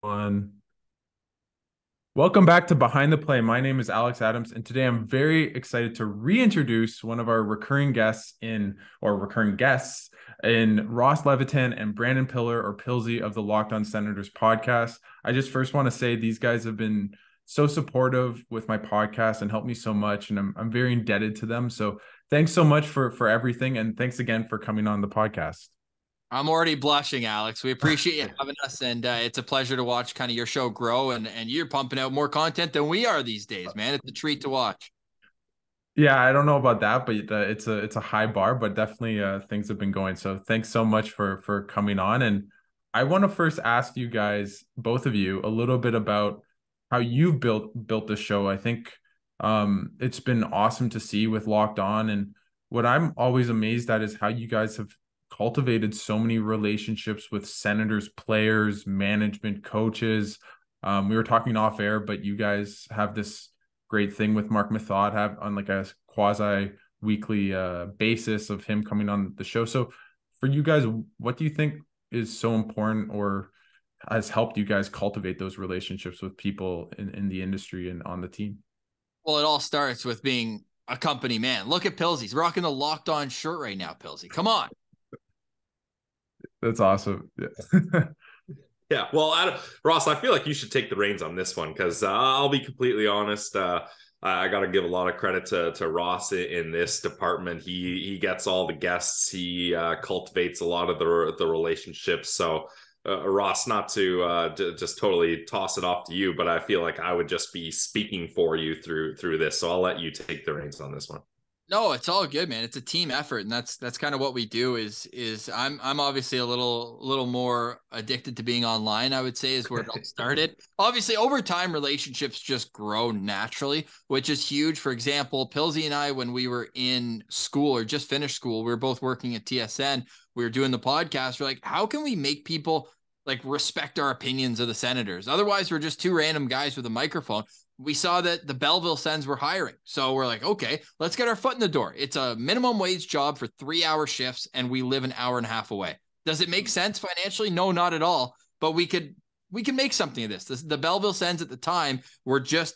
One. Welcome back to Behind the Play. My name is Alex Adams, and today I'm very excited to reintroduce one of our recurring guests in Ross Levitan and Brandon Pillar or Pilsy of the Locked On Senators podcast. I just first want to say these guys have been so supportive with my podcast and helped me so much, and I'm very indebted to them. So thanks so much for everything, and thanks again for coming on the podcast. I'm already blushing, Alex. We appreciate you having us, and it's a pleasure to watch kind of your show grow, and you're pumping out more content than we are these days, man. It's a treat to watch. Yeah, I don't know about that, but it's a high bar, but definitely things have been going. So thanks so much for coming on. And I want to first ask you guys, both of you, a little bit about how you've built the show. I think it's been awesome to see with Locked On. And what I'm always amazed at is how you guys have cultivated so many relationships with Senators, players, management, coaches. We were talking off air, but you guys have this great thing with Mark Method have on like a quasi weekly basis of him coming on the show. So for you guys, what do you think is so important or has helped you guys cultivate those relationships with people in the industry and on the team? Well, it all starts with being a company man. Look at Pilsy. He's rocking the Locked On shirt right now, Pilsy. Come on. That's awesome. Yeah. Yeah, well, Ross, I feel like you should take the reins on this one because I'll be completely honest. I got to give a lot of credit to Ross in this department. He gets all the guests. He cultivates a lot of the relationships. So, Ross, not to just totally toss it off to you, but I feel like I would just be speaking for you through this. So I'll let you take the reins on this one. No, it's all good, man. It's a team effort, and that's kind of what we do. Is I'm obviously a little more addicted to being online, I would say, is where it all started. Obviously, over time, relationships just grow naturally, which is huge. For example, Pilsy and I, when we were in school or just finished school, we were both working at TSN. We were doing the podcast. We're like, how can we make people like respect our opinions of the Senators? Otherwise, we're just two random guys with a microphone. We saw that the Belleville Sens were hiring. So we're like, okay, let's get our foot in the door. It's a minimum wage job for 3-hour shifts, and we live an hour and a half away. Does it make sense financially? No, not at all. But we can make something of this. The Belleville Sens at the time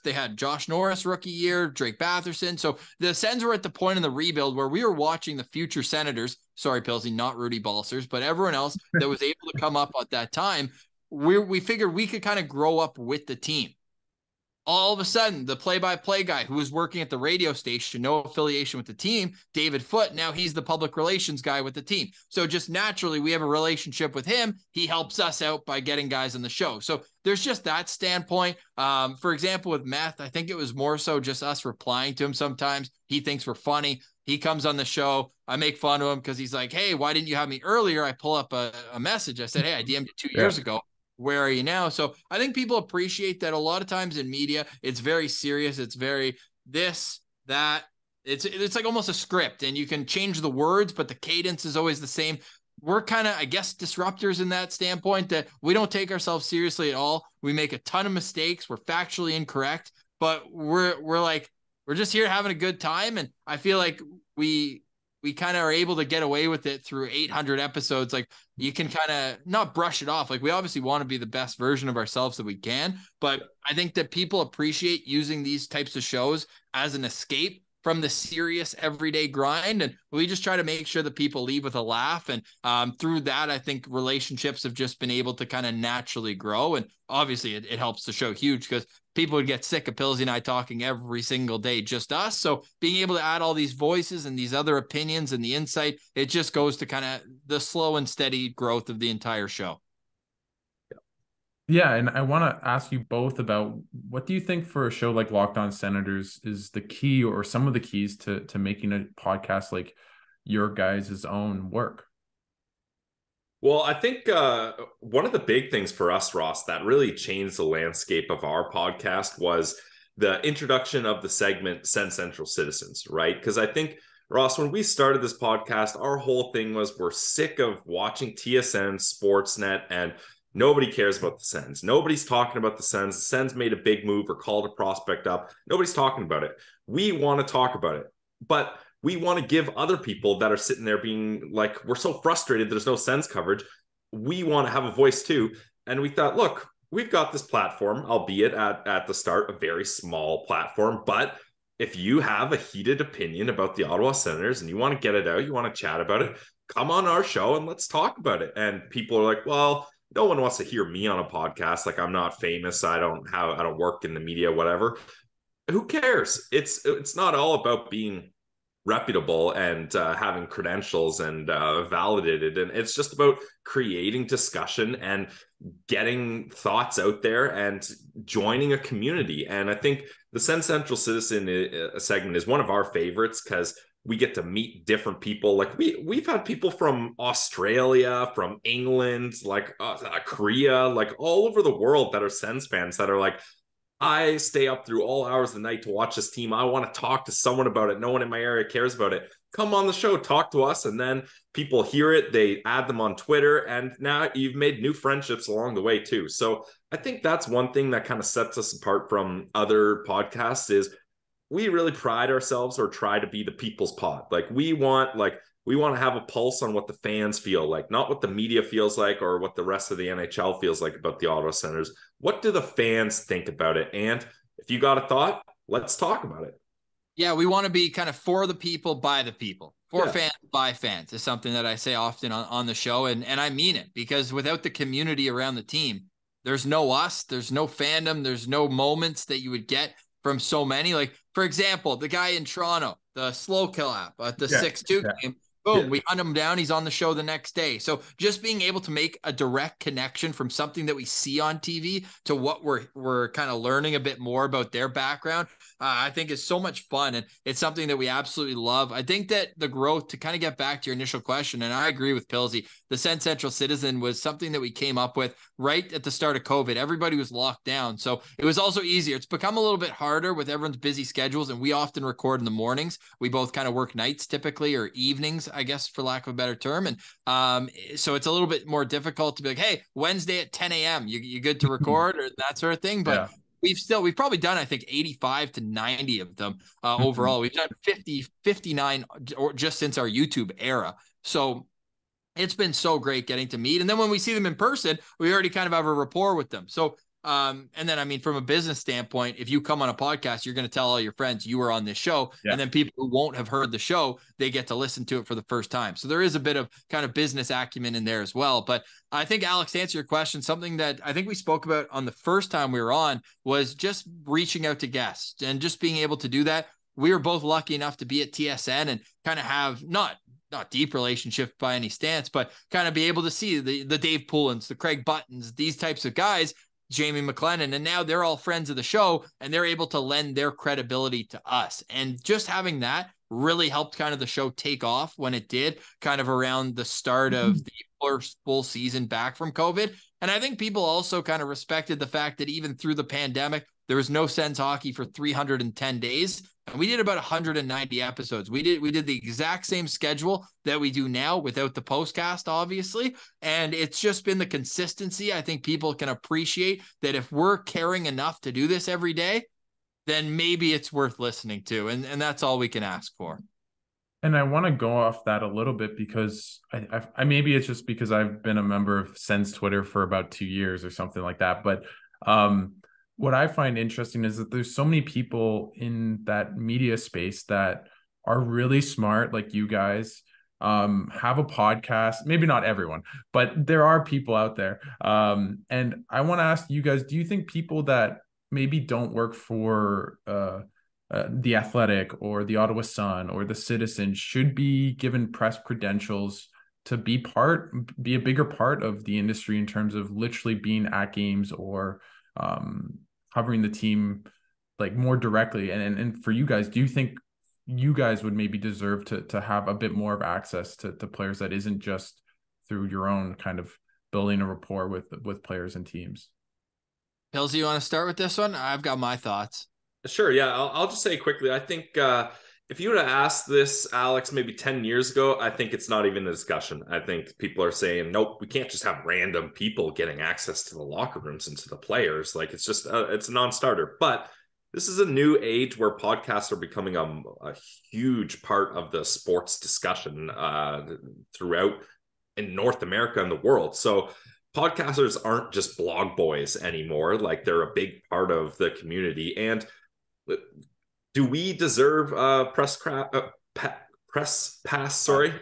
they had Josh Norris rookie year, Drake Batherson. So the Sens were at the point in the rebuild where we were watching the future Senators. Sorry, Pilsy, not Rudy Balsers, but everyone else that was able to come up at that time. We figured we could kind of grow up with the team. All of a sudden, the play-by-play guy who was working at the radio station, no affiliation with the team, David Foote, now he's the public relations guy with the team. So just naturally, we have a relationship with him. He helps us out by getting guys on the show. So there's just that standpoint. For example, with Meth, I think it was more so just us replying to him sometimes. He thinks we're funny. He comes on the show. I make fun of him because he's like, hey, why didn't you have me earlier? I pull up a message. I said, hey, I DM'd you 2 years ago. Where are you now? So I think people appreciate that. A lot of times in media, it's very serious. It's very this, that. It's like almost a script, and you can change the words, but the cadence is always the same. We're kind of, I guess, disruptors in that standpoint that we don't take ourselves seriously at all. We make a ton of mistakes. We're factually incorrect, but we're just here having a good time. And I feel like we kind of are able to get away with it through 800 episodes. Like you can kind of not brush it off. Like we obviously want to be the best version of ourselves that we can, but I think that people appreciate using these types of shows as an escape from the serious everyday grind. And we just try to make sure that people leave with a laugh. And through that, I think relationships have just been able to kind of naturally grow. And obviously it helps the show huge because people would get sick of Pilsy and I talking every single day, just us. So being able to add all these voices and these other opinions and the insight, it just goes to kind of the slow and steady growth of the entire show. Yeah, and I want to ask you both about what do you think for a show like Locked On Senators is the key or some of the keys to making a podcast like your guys' own work? Well, I think one of the big things for us, Ross, that really changed the landscape of our podcast was the introduction of the segment Send Central Citizens, right? Because I think, Ross, when we started this podcast, our whole thing was we're sick of watching TSN, Sportsnet, and nobody cares about the Sens. Nobody's talking about the Sens. The Sens made a big move or called a prospect up. Nobody's talking about it. We want to talk about it. But we want to give other people that are sitting there being like, we're so frustrated there's no Sens coverage. We want to have a voice too. And we thought, look, we've got this platform, albeit at the start, a very small platform, but if you have a heated opinion about the Ottawa Senators and you want to get it out, you want to chat about it, come on our show and let's talk about it. And people are like, well, no one wants to hear me on a podcast. Like, I'm not famous. I don't work in the media, whatever. Who cares? It's not all about being reputable and having credentials and validated. And it's just about creating discussion and getting thoughts out there and joining a community. And I think the Sens Central Citizen segment is one of our favorites because we get to meet different people. Like we've had people from Australia, from England, like Korea, like all over the world that are Sens fans that are like, I stay up through all hours of the night to watch this team. I want to talk to someone about it. No one in my area cares about it. Come on the show, talk to us. And then people hear it, they add them on Twitter, and now you've made new friendships along the way too. So I think that's one thing that kind of sets us apart from other podcasts is we really pride ourselves or try to be the people's pod. Like we want to have a pulse on what the fans feel like, not what the media feels like or what the rest of the NHL feels like about the Ottawa Senators. What do the fans think about it? And if you got a thought, let's talk about it. Yeah, we want to be kind of for the people, by the people. For Yeah. fans, by fans is something that I say often on the show. And I mean it, because without the community around the team, there's no us, there's no fandom, there's no moments that you would get from so many. Like, for example, the guy in Toronto, the slow kill app at the 6-2 game. Boom, we hunt him down. He's on the show the next day. So just being able to make a direct connection from something that we see on TV to what we're kind of learning a bit more about their background, I think is so much fun. And it's something that we absolutely love. I think that the growth, to kind of get back to your initial question, and I agree with Pilsy, the Sens Central Citizen was something that we came up with right at the start of COVID. Everybody was locked down. So it was also easier. It's become a little bit harder with everyone's busy schedules. And we often record in the mornings. We both kind of work nights typically, or evenings, I guess, for lack of a better term. And so it's a little bit more difficult to be like, hey, Wednesday at 10 a.m., you good to record or that sort of thing. But we've probably done, I think, 85 to 90 of them overall. We've done 59 or just since our YouTube era. So it's been so great getting to meet. And then when we see them in person, we already kind of have a rapport with them. So and then, I mean, from a business standpoint, if you come on a podcast, you're going to tell all your friends you were on this show. Yeah. And then people who won't have heard the show, they get to listen to it for the first time. So there is a bit of kind of business acumen in there as well. But I think, Alex, to answer your question, something that I think we spoke about on the first time we were on was just reaching out to guests and just being able to do that. We were both lucky enough to be at TSN and kind of have not deep relationship by any stance, but kind of be able to see the Dave Poulins, the Craig Buttons, these types of guys, Jamie McLennan, and now they're all friends of the show and they're able to lend their credibility to us. And just having that really helped kind of the show take off when it did, kind of around the start of the first full season back from COVID. And I think people also kind of respected the fact that even through the pandemic, there was no Sens hockey for 310 days. And we did about 190 episodes. We did the exact same schedule that we do now without the postcast, obviously. And it's just been the consistency. I think people can appreciate that if we're caring enough to do this every day, then maybe it's worth listening to. And that's all we can ask for. And I want to go off that a little bit because I maybe it's just because I've been a member of Sens Twitter for about 2 years or something like that. But what I find interesting is that there's so many people in that media space that are really smart, like you guys, have a podcast. Maybe not everyone, but there are people out there. And I want to ask you guys, do you think people that maybe don't work for the Athletic or the Ottawa Sun or the Citizen should be given press credentials to be a bigger part of the industry in terms of literally being at games or covering the team like more directly? And for you guys, do you think you guys would maybe deserve to have a bit more of access to players that isn't just through your own kind of building a rapport with players and teams? Pilsy, you want to start with this one? I've got my thoughts. Sure. Yeah. I'll just say quickly, I think if you would have asked this, Alex, maybe 10 years ago, I think it's not even a discussion. I think people are saying, nope, we can't just have random people getting access to the locker rooms and to the players. Like it's just, it's a non-starter. But this is a new age where podcasts are becoming a huge part of the sports discussion throughout in North America and the world. So podcasters aren't just blog boys anymore. Like, they're a big part of the community. And do we deserve press pass? Sorry.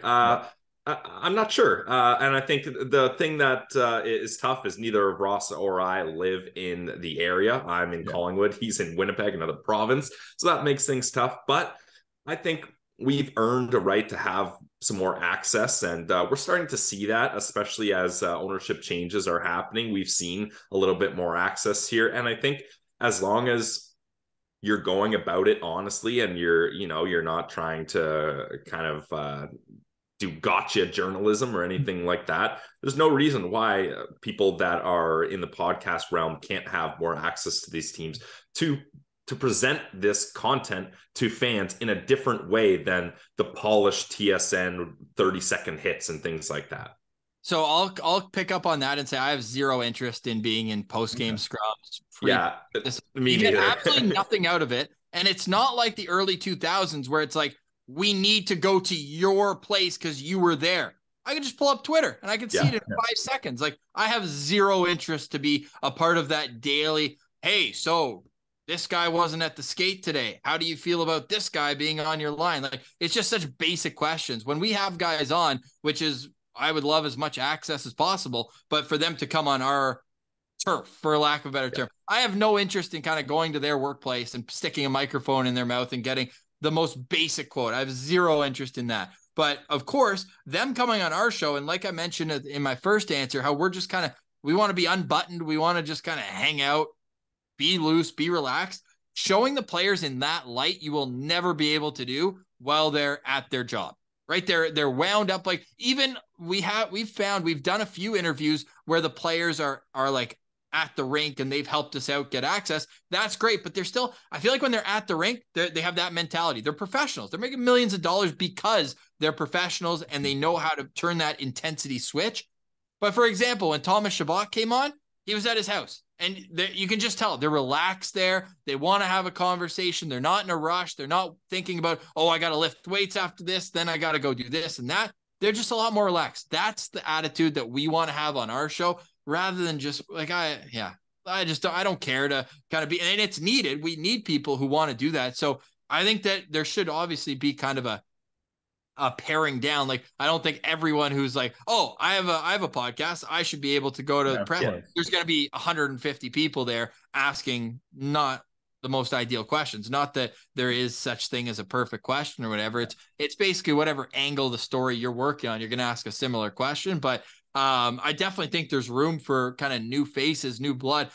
I'm not sure. And I think the thing that is tough is neither Ross or I live in the area. I'm in Collingwood. He's in Winnipeg, another province. So that makes things tough. But I think we've earned a right to have some more access. And we're starting to see that, especially as ownership changes are happening. We've seen a little bit more access here. And I think as long as you're going about it honestly, and you're not trying to kind of do gotcha journalism or anything like that, there's no reason why people that are in the podcast realm can't have more access to these teams to present this content to fans in a different way than the polished TSN 30-second hits and things like that. So I'll pick up on that and say I have zero interest in being in post-game scrums. Me neither. Absolutely nothing out of it. And it's not like the early 2000s where it's like, we need to go to your place because you were there. I can just pull up Twitter and I can see it in 5 seconds. Like, I have zero interest to be a part of that daily, hey, so this guy wasn't at the skate today. How do you feel about this guy being on your line? Like, it's just such basic questions. When we have guys on, which is, I would love as much access as possible, but for them to come on our turf, for lack of a better term, I have no interest in kind of going to their workplace and sticking a microphone in their mouth and getting the most basic quote. I have zero interest in that. But of course, them coming on our show, and like I mentioned in my first answer, how we're just kind of, we want to be unbuttoned. We want to just kind of hang out, be loose, be relaxed. Showing the players in that light, you will never be able to do while they're at their job, right? They're wound up. Like, even we've done a few interviews where the players are like at the rink and they've helped us out get access. That's great. But they're still, I feel like when they're at the rink, they have that mentality. They're professionals. They're making millions of dollars because they're professionals and they know how to turn that intensity switch. But for example, when Thomas Chabot came on, he was at his house and you can just tell they're relaxed there. They want to have a conversation. They're not in a rush. They're not thinking about, oh, I got to lift weights after this. Then I got to go do this and that. They're just a lot more relaxed. That's the attitude that we want to have on our show, rather than just like, I don't care to kind of be, and it's needed. We need people who want to do that. So I think that there should obviously be kind of a paring down. Like, I don't think everyone who's like, oh, I have a podcast, I should be able to go to the press. There's going to be 150 people there asking not the most ideal questions. Not that there is such thing as a perfect question or whatever. It's basically whatever angle the story you're working on, you're going to ask a similar question. But I definitely think there's room for kind of new faces, new blood.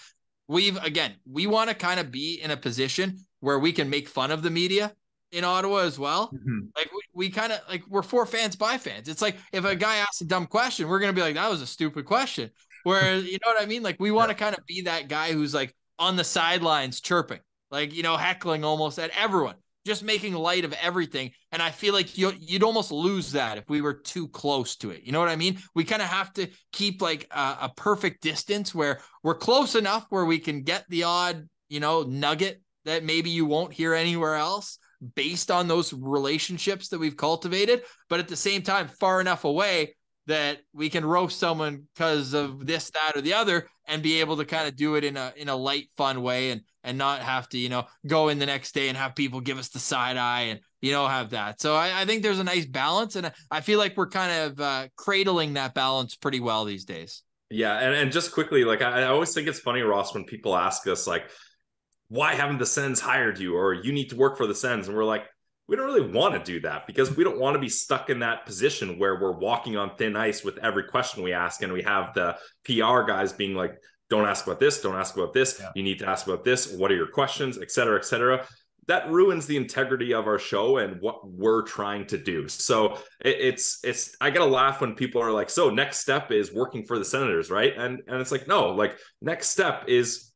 We want to kind of be in a position where we can make fun of the media in Ottawa as well. Mm-hmm. Like, we kind of, like, we're for fans by fans. It's like, if a guy asks a dumb question, we're going to be like, that was a stupid question. Whereas, you know what I mean? Like, we want to kind of be that guy who's like on the sidelines chirping, like, heckling almost at everyone, just making light of everything. And I feel like you'd almost lose that if we were too close to it. You know what I mean? We kind of have to keep like a perfect distance where we're close enough where we can get the odd, nugget that maybe you won't hear anywhere else based on those relationships that we've cultivated. But at the same time, far enough away that we can roast someone because of this, that, or the other, and be able to kind of do it in a light, fun way, and not have to, go in the next day and have people give us the side eye and, have that. So I think there's a nice balance, and I feel like we're kind of cradling that balance pretty well these days. Yeah. And just quickly, like, I always think it's funny, Ross, when people ask us, like, why haven't the Sens hired you? Or you need to work for the Sens. And we're like, we don't really want to do that, because we don't want to be stuck in that position where we're walking on thin ice with every question we ask. And we have the PR guys being like, don't ask about this. Don't ask about this. Yeah. You need to ask about this. What are your questions, et cetera, et cetera. That ruins the integrity of our show and what we're trying to do. So it's I get a laugh when people are like, so next step is working for the Senators, right? And it's like, no, like, next step is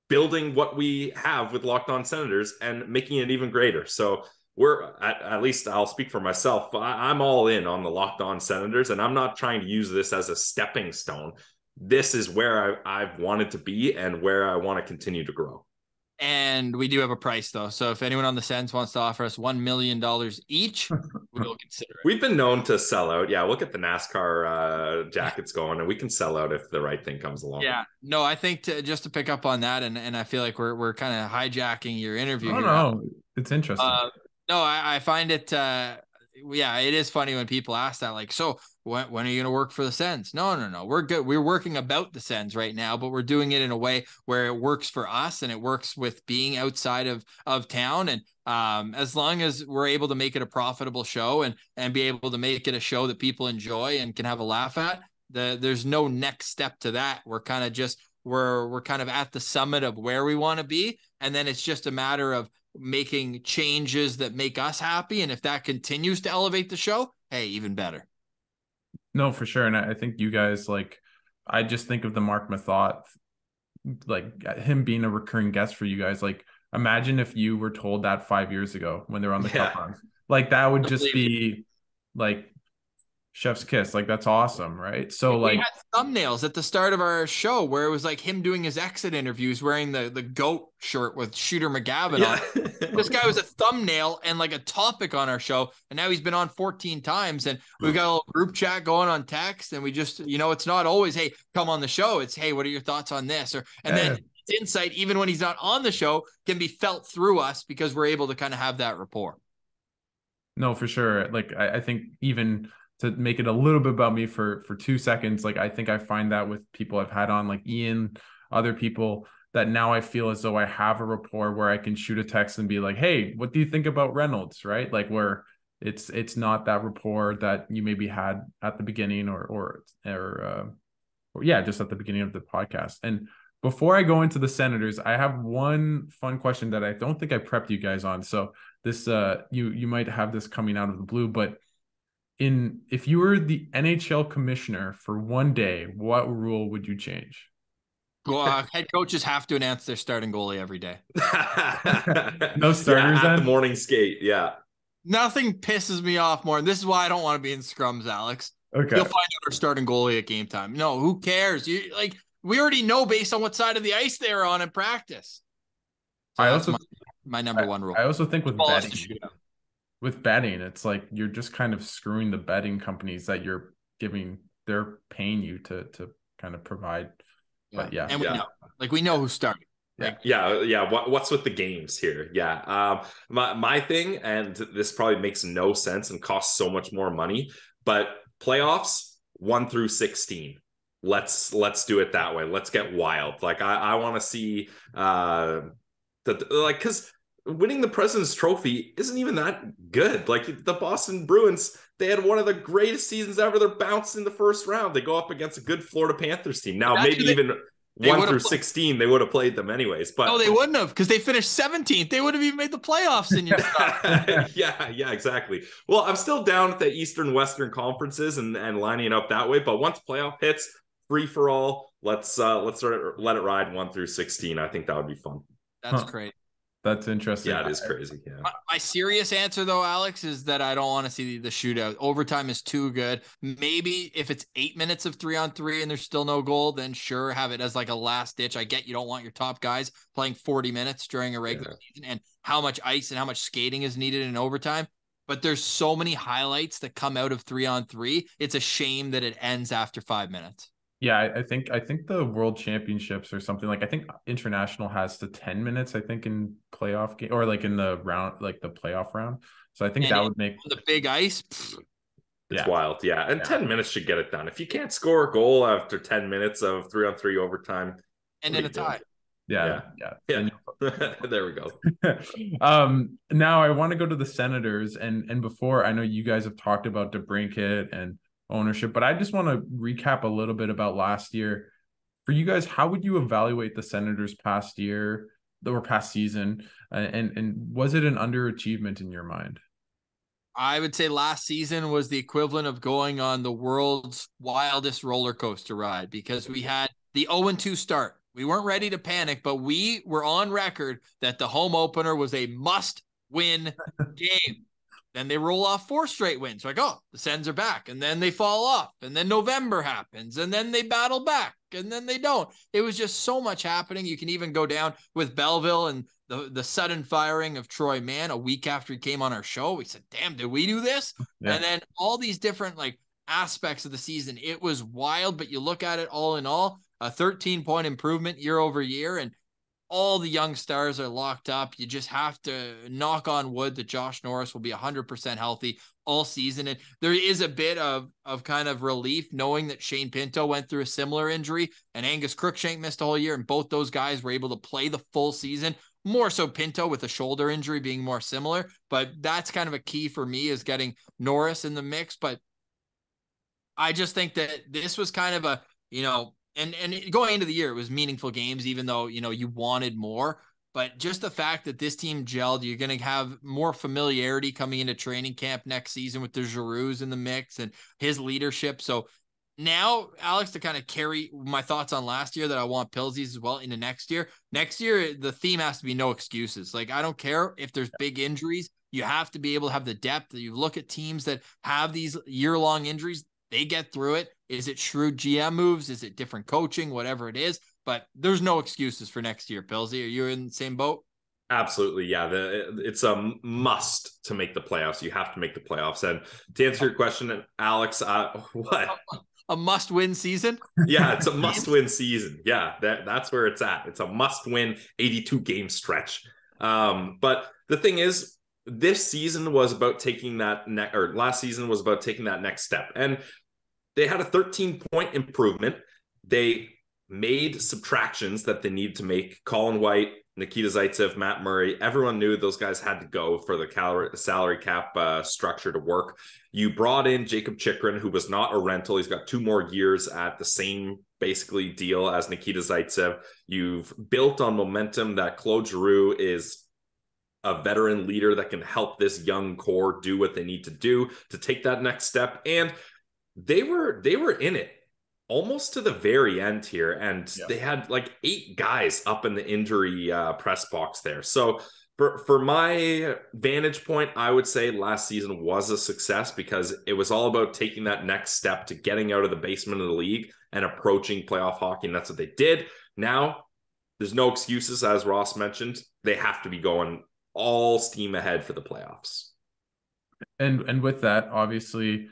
building what we have with Locked On Senators and making it even greater. So we're at least I'll speak for myself. I'm all in on the Locked On Senators, and I'm not trying to use this as a stepping stone. This is where I've wanted to be and where I want to continue to grow. And we do have a price though. So if anyone on the Sens wants to offer us $1 million each, we will consider it. We've been known to sell out. Yeah, we'll get the NASCAR jackets going, and we can sell out if the right thing comes along. Yeah, no, I think just to pick up on that, and I feel like we're kind of hijacking your interview. Oh no, it's interesting. No, I find it. Yeah, it is funny when people ask that. Like, so when are you going to work for the Sens? No. We're good. We're working about the Sens right now, but we're doing it in a way where it works for us and it works with being outside of town. And as long as we're able to make it a profitable show and be able to make it a show that people enjoy and can have a laugh at, there's no next step to that. We're kind of just we're kind of at the summit of where we want to be, and then it's just a matter of making changes that make us happy. And if that continues to elevate the show, hey, even better. No, for sure. And I think you guys, like, I just think of the Mark Mathot, like him being a recurring guest for you guys. Like, imagine if you were told that 5 years ago when they're on the cup runs. Like, that would just be like chef's kiss. Like, that's awesome, right? So we like had thumbnails at the start of our show where it was like him doing his exit interviews wearing the goat shirt with Shooter McGavin on. This guy was a thumbnail and like a topic on our show, and now he's been on 14 times, and we've got a little group chat going on text, and we just, it's not always, hey, come on the show. It's, hey, what are your thoughts on this? Then his insight, even when he's not on the show, can be felt through us because we're able to kind of have that rapport. No, for sure. Like, I think even to make it a little bit about me for 2 seconds, like, I think I find that with people I've had on, like Ian, other people, that now I feel as though I have a rapport where I can shoot a text and be like, hey, what do you think about Reynolds? Right? Like, where it's not that rapport that you maybe had at the beginning or yeah, just at the beginning of the podcast. And before I go into the Senators, I have one fun question that I don't think I prepped you guys on. So this, you might have this coming out of the blue, but if you were the NHL commissioner for one day, what rule would you change? Well, head coaches have to announce their starting goalie every day. No starters at the morning skate. Yeah. Nothing pisses me off more. And this is why I don't want to be in scrums, Alex. Okay. You'll find out our starting goalie at game time. No, who cares? We already know based on what side of the ice they're on in practice. So I also my number one rule. I also think with betting, it's like you're just kind of screwing the betting companies that they're paying you to kind of provide. Yeah. But and we know who's starting. What's with the games here? My thing, and this probably makes no sense and costs so much more money, but playoffs 1 through 16. Let's do it that way. Let's get wild. Like, I want to see because winning the President's Trophy isn't even that good. Like, the Boston Bruins, they had one of the greatest seasons ever. They're bounced in the first round. They go up against a good Florida Panthers team. Now, maybe even 1 through 16, they would have played them anyways. But no, they wouldn't have, because they finished 17th. They would have even made the playoffs in your yeah, exactly. Well, I'm still down with the Eastern Western conferences and lining up that way. But once playoff hits, free for all, let's let it ride 1 through 16. I think that would be fun. That's great. That's interesting. Yeah, it is crazy. Yeah. My serious answer, though, Alex, is that I don't want to see the shootout. Overtime is too good. Maybe if it's 8 minutes of 3-on-3 and there's still no goal, then sure, have it as like a last ditch. I get you don't want your top guys playing 40 minutes during a regular season and how much ice and how much skating is needed in overtime. But there's so many highlights that come out of 3-on-3. It's a shame that it ends after 5 minutes. Yeah, I think the World Championships or something, like, I think international has to 10 minutes, I think, in playoff game, or like in the round, like the playoff round. So I think that would make the big ice. It's wild. Yeah. And 10 minutes should get it done. If you can't score a goal after 10 minutes of 3-on-3 overtime and in a tie. Yeah. There we go. Now I want to go to the Senators, and before, I know you guys have talked about Debrincat and ownership, but I just want to recap a little bit about last year. For you guys, how would you evaluate the Senators past season, and was it an underachievement in your mind? I would say last season was the equivalent of going on the world's wildest roller coaster ride, because we had the 0-2 start. We weren't ready to panic, but we were on record that the home opener was a must-win game. Then they roll off 4 straight wins. Like, oh, the Sens are back. And then they fall off. And then November happens. And then they battle back. and then they don't. It was just so much happening. You can even go down with Belleville and the sudden firing of Troy Mann a week after he came on our show. We said, damn, did we do this? Yeah. And then all these different like aspects of the season, it was wild, but you look at it all in all, a 13-point improvement year over year, and all the young stars are locked up. You just have to knock on wood that Josh Norris will be 100% healthy all season. And there is a bit of kind of relief knowing that Shane Pinto went through a similar injury and Angus Crookshank missed a whole year, and both those guys were able to play the full season. More so Pinto with a shoulder injury being more similar, but that's kind of a key for me is getting Norris in the mix. But I just think that this was kind of a, and going into the year, it was meaningful games, even though, you wanted more. But just the fact that this team gelled, you're going to have more familiarity coming into training camp next season with the Giroux's in the mix and his leadership. So now, Alex, to kind of carry my thoughts on last year that I want Pilsies as well into next year. Next year, the theme has to be no excuses. Like, I don't care if there's big injuries. You have to be able to have the depth. You look at teams that have these year-long injuries, they get through it. Is it shrewd GM moves? Is it different coaching? Whatever it is. But there's no excuses for next year, Pilsy. Are you in the same boat? Absolutely. Yeah. It's a must to make the playoffs. You have to make the playoffs. And to answer your question, Alex, what? A must-win season? Yeah, it's a must-win season. Yeah, that's where it's at. It's a must-win 82-game stretch. But the thing is, this season was about taking that last season was about taking that next step. And they had a 13-point improvement. They made subtractions that they needed to make. Colin White, Nikita Zaitsev, Matt Murray, everyone knew those guys had to go for the salary cap structure to work. You brought in Jacob Chychrun, who was not a rental. He's got 2 more years at the same basically deal as Nikita Zaitsev. You've built on momentum that Claude Giroux is a veteran leader that can help this young core do what they need to do to take that next step. And they were in it almost to the very end here. And they had like 8 guys up in the injury press box there. So for my vantage point, I would say last season was a success because it was all about taking that next step to getting out of the basement of the league and approaching playoff hockey. And that's what they did. Now there's no excuses. As Ross mentioned, they have to be going all steam ahead for the playoffs. And with that, obviously,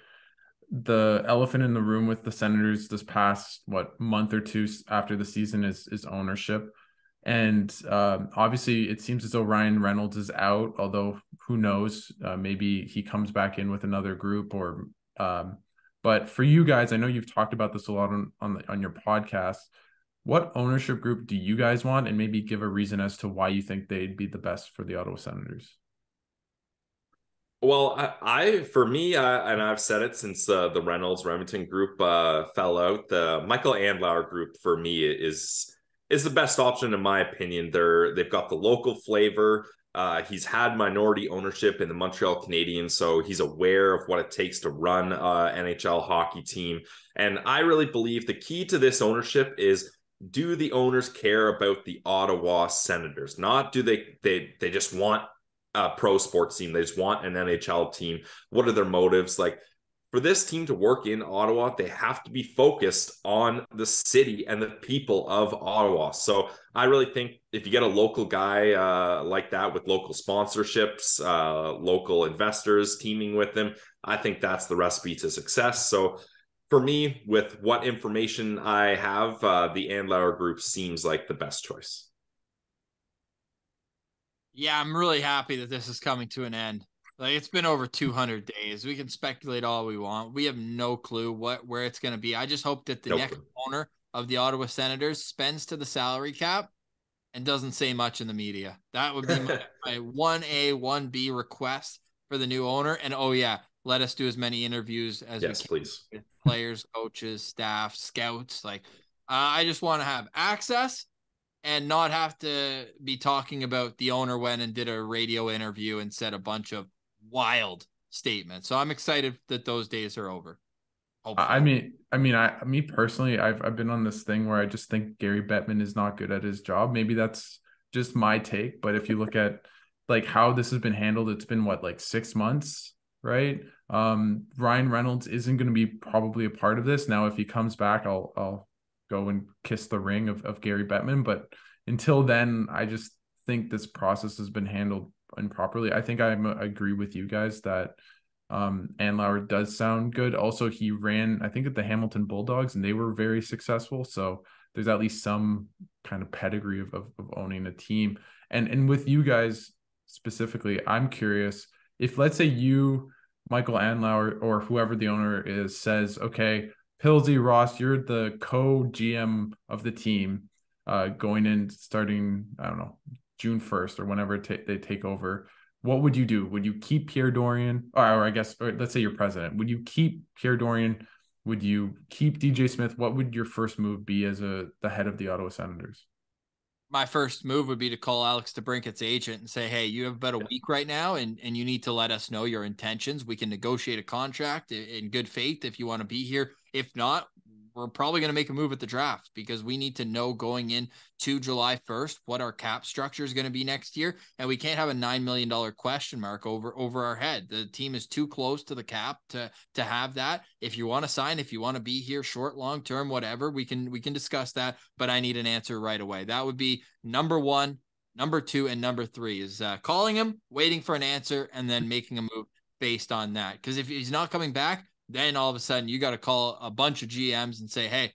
the elephant in the room with the Senators this past month or two after the season is ownership. And obviously it seems as though Ryan Reynolds is out, although who knows, maybe he comes back in with another group or but for you guys, I know you've talked about this a lot on your podcast. What ownership group do you guys want, and maybe give a reason as to why you think they'd be the best for the Ottawa Senators? Well, for me, and I've said it since the Reynolds Remington group fell out, the Michael Andlauer group for me is the best option in my opinion. They've got the local flavor. He's had minority ownership in the Montreal Canadiens, so he's aware of what it takes to run an NHL hockey team. And I really believe the key to this ownership is, do the owners care about the Ottawa Senators? Not do they just want a pro sports team. They just want an NHL team. What are their motives? Like, for this team to work in Ottawa, they have to be focused on the city and the people of Ottawa. So I really think if you get a local guy like that with local sponsorships, local investors teaming with them, I think that's the recipe to success. So for me, with what information I have, the Andlauer group seems like the best choice. Yeah, I'm really happy that this is coming to an end. Like, it's been over 200 days. We can speculate all we want. We have no clue where it's going to be. I just hope that the next owner of the Ottawa Senators spends to the salary cap and doesn't say much in the media. That would be my 1A, 1B request for the new owner. And let us do as many interviews as we can. Please. With players, coaches, staff, scouts. Like, I just want to have access and not have to be talking about the owner went and did a radio interview and said a bunch of wild statements. So I'm excited that those days are over. Hopefully. Me personally, I've been on this thing where I just think Gary Bettman is not good at his job. Maybe that's just my take, but if you look at like how this has been handled, it's been 6 months, right? Ryan Reynolds isn't going to be probably a part of this. Now, if he comes back, I'll go and kiss the ring of Gary Bettman. But until then, I just think this process has been handled improperly. I think I agree with you guys that Andlauer does sound good. Also, he ran, I think, at the Hamilton Bulldogs, and they were very successful. So there's at least some kind of pedigree of owning a team. And with you guys specifically, I'm curious if, let's say, you, Michael Andlauer, or whoever the owner is, says, okay, Pilsy, Ross, you're the co-GM of the team, going in starting, I don't know, June 1st or whenever they take over. What would you do? Would you keep Pierre Dorion, or I guess, or let's say you're president? Would you keep Pierre Dorion? Would you keep DJ Smith? What would your first move be as the head of the Ottawa Senators? My first move would be to call Alex Debrincat's agent and say, hey, you have about a week right now, and you need to let us know your intentions. We can negotiate a contract in good faith if you want to be here. If not, we're probably going to make a move at the draft, because we need to know going into July 1st what our cap structure is going to be next year. And we can't have a $9 million question mark over our head. The team is too close to the cap to have that. If you want to sign, if you want to be here short, long term, whatever, we can discuss that. But I need an answer right away. That would be number one. Number two and number three is calling him, waiting for an answer, and then making a move based on that. Because if he's not coming back, then all of a sudden you got to call a bunch of GMs and say, hey,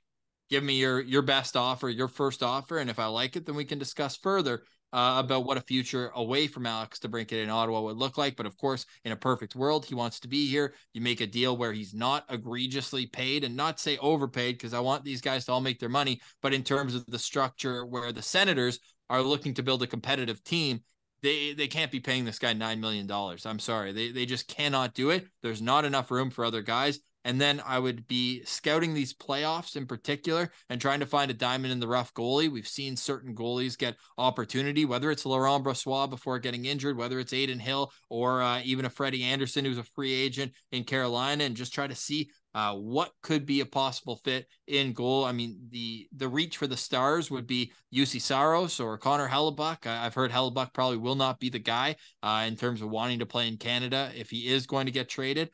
give me your best offer, your first offer. And if I like it, then we can discuss further about what a future away from Alex Debrincat in Ottawa would look like. But of course, in a perfect world, he wants to be here. You make a deal where he's not egregiously paid, and not say overpaid, because I want these guys to all make their money. But in terms of the structure where the Senators are looking to build a competitive team, they can't be paying this guy $9 million. I'm sorry. They just cannot do it. There's not enough room for other guys. And then I would be scouting these playoffs in particular and trying to find a diamond in the rough goalie. We've seen certain goalies get opportunity, whether it's Laurent Brossoit before getting injured, whether it's Aiden Hill, or even a Freddie Anderson, who's a free agent in Carolina, and just try to see what could be a possible fit in goal. I mean, the reach for the Stars would be UC Saros or Connor Hellebuck. I've heard Hellebuck probably will not be the guy in terms of wanting to play in Canada if he is going to get traded.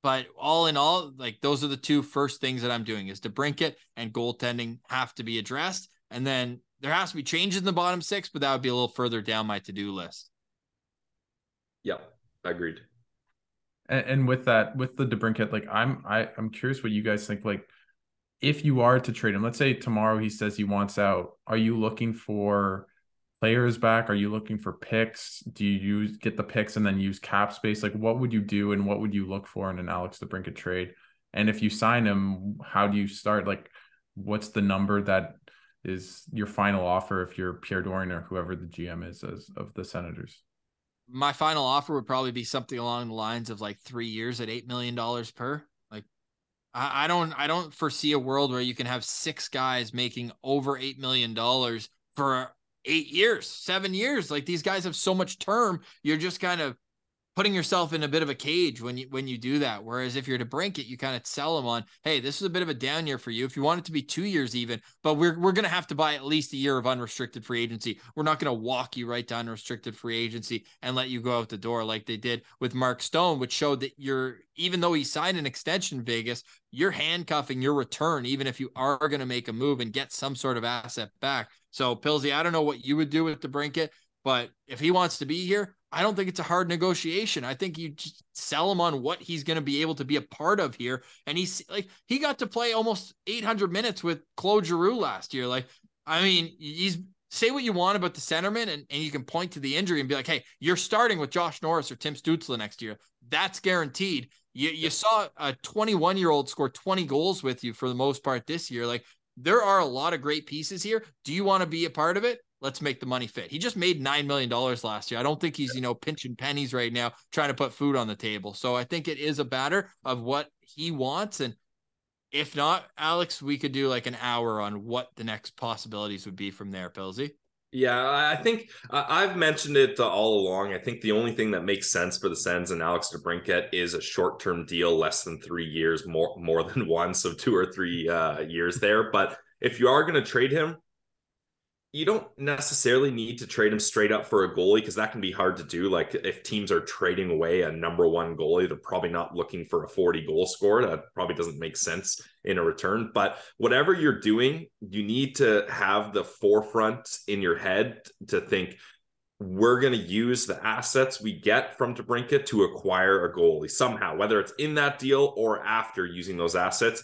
But all in all, like, those are the two first things that I'm doing, is Debrincat and goaltending have to be addressed. And then there has to be changes in the bottom six, but that would be a little further down my to-do list. Yeah, agreed. And with that, with the Debrincat, like, I'm curious what you guys think. Like, if you are to trade him, let's say tomorrow he says he wants out, are you looking for players back? Are you looking for picks? Do you get the picks and then use cap space? Like, what would you do, and what would you look for in an Alex Debrincat trade? And if you sign him, how do you start? Like, what's the number that is your final offer if you're Pierre Dorion or whoever the GM is of the Senators? My final offer would probably be something along the lines of like 3 years at $8 million per. Like, I don't foresee a world where you can have six guys making over $8 million for 8 years, 7 years. Like, these guys have so much term. You're just kind of putting yourself in a bit of a cage when you do that. Whereas if you're to brink it, you kind of sell them on, hey, this is a bit of a down year for you. If you want it to be 2 years even, but we're going to have to buy at least a year of unrestricted free agency. We're not going to walk you right to unrestricted free agency and let you go out the door like they did with Mark Stone, which showed that even though he signed an extension in Vegas, you're handcuffing your return, even if you are going to make a move and get some sort of asset back. So Pilsy, I don't know what you would do with Debrincat, but if he wants to be here, I don't think it's a hard negotiation. I think you just sell him on what he's going to be able to be a part of here. And he got to play almost 800 minutes with Claude Giroux last year. Like, I mean, say what you want about the centerman, and you can point to the injury and be like, hey, you're starting with Josh Norris or Tim Stützle next year. That's guaranteed. You saw a 21-year-old score 20 goals with you for the most part this year. Like, there are a lot of great pieces here. Do you want to be a part of it? Let's make the money fit. He just made $9 million last year. I don't think he's, pinching pennies right now, trying to put food on the table. So I think it is a matter of what he wants. And if not, Alex, we could do like an hour on what the next possibilities would be from there, Pilsy. Yeah, I think I've mentioned it all along. I think the only thing that makes sense for the Sens and Alex Debrincat is a short-term deal, less than 3 years, more than one, so 2 or 3 years there. But if you are going to trade him, you don't necessarily need to trade him straight up for a goalie because that can be hard to do. Like if teams are trading away a number one goalie, they're probably not looking for a 40 goal scorer. That probably doesn't make sense in a return. But whatever you're doing, you need to have the forefront in your head to think, we're going to use the assets we get from Debrincat to acquire a goalie somehow, whether it's in that deal or after using those assets.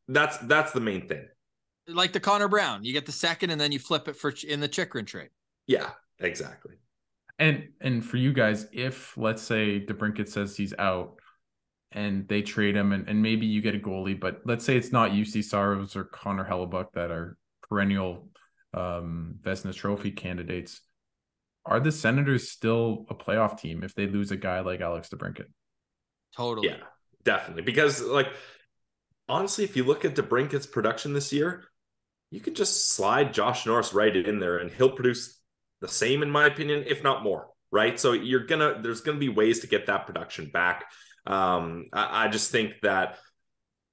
That's the main thing. Like the Connor Brown, you get the second and then you flip it for in the Chychrun trade. Yeah, exactly. And for you guys, if let's say Debrincat says he's out and they trade him and maybe you get a goalie, but let's say it's not UC Saros or Connor Hellebuck that are perennial Vezina Trophy candidates, are the Senators still a playoff team if they lose a guy like Alex Debrincat? Totally. Yeah, definitely. Because like honestly, if you look at Debrincat's production this year, you could just slide Josh Norris right in there and he'll produce the same, in my opinion, if not more. Right. So there's gonna be ways to get that production back. I just think that,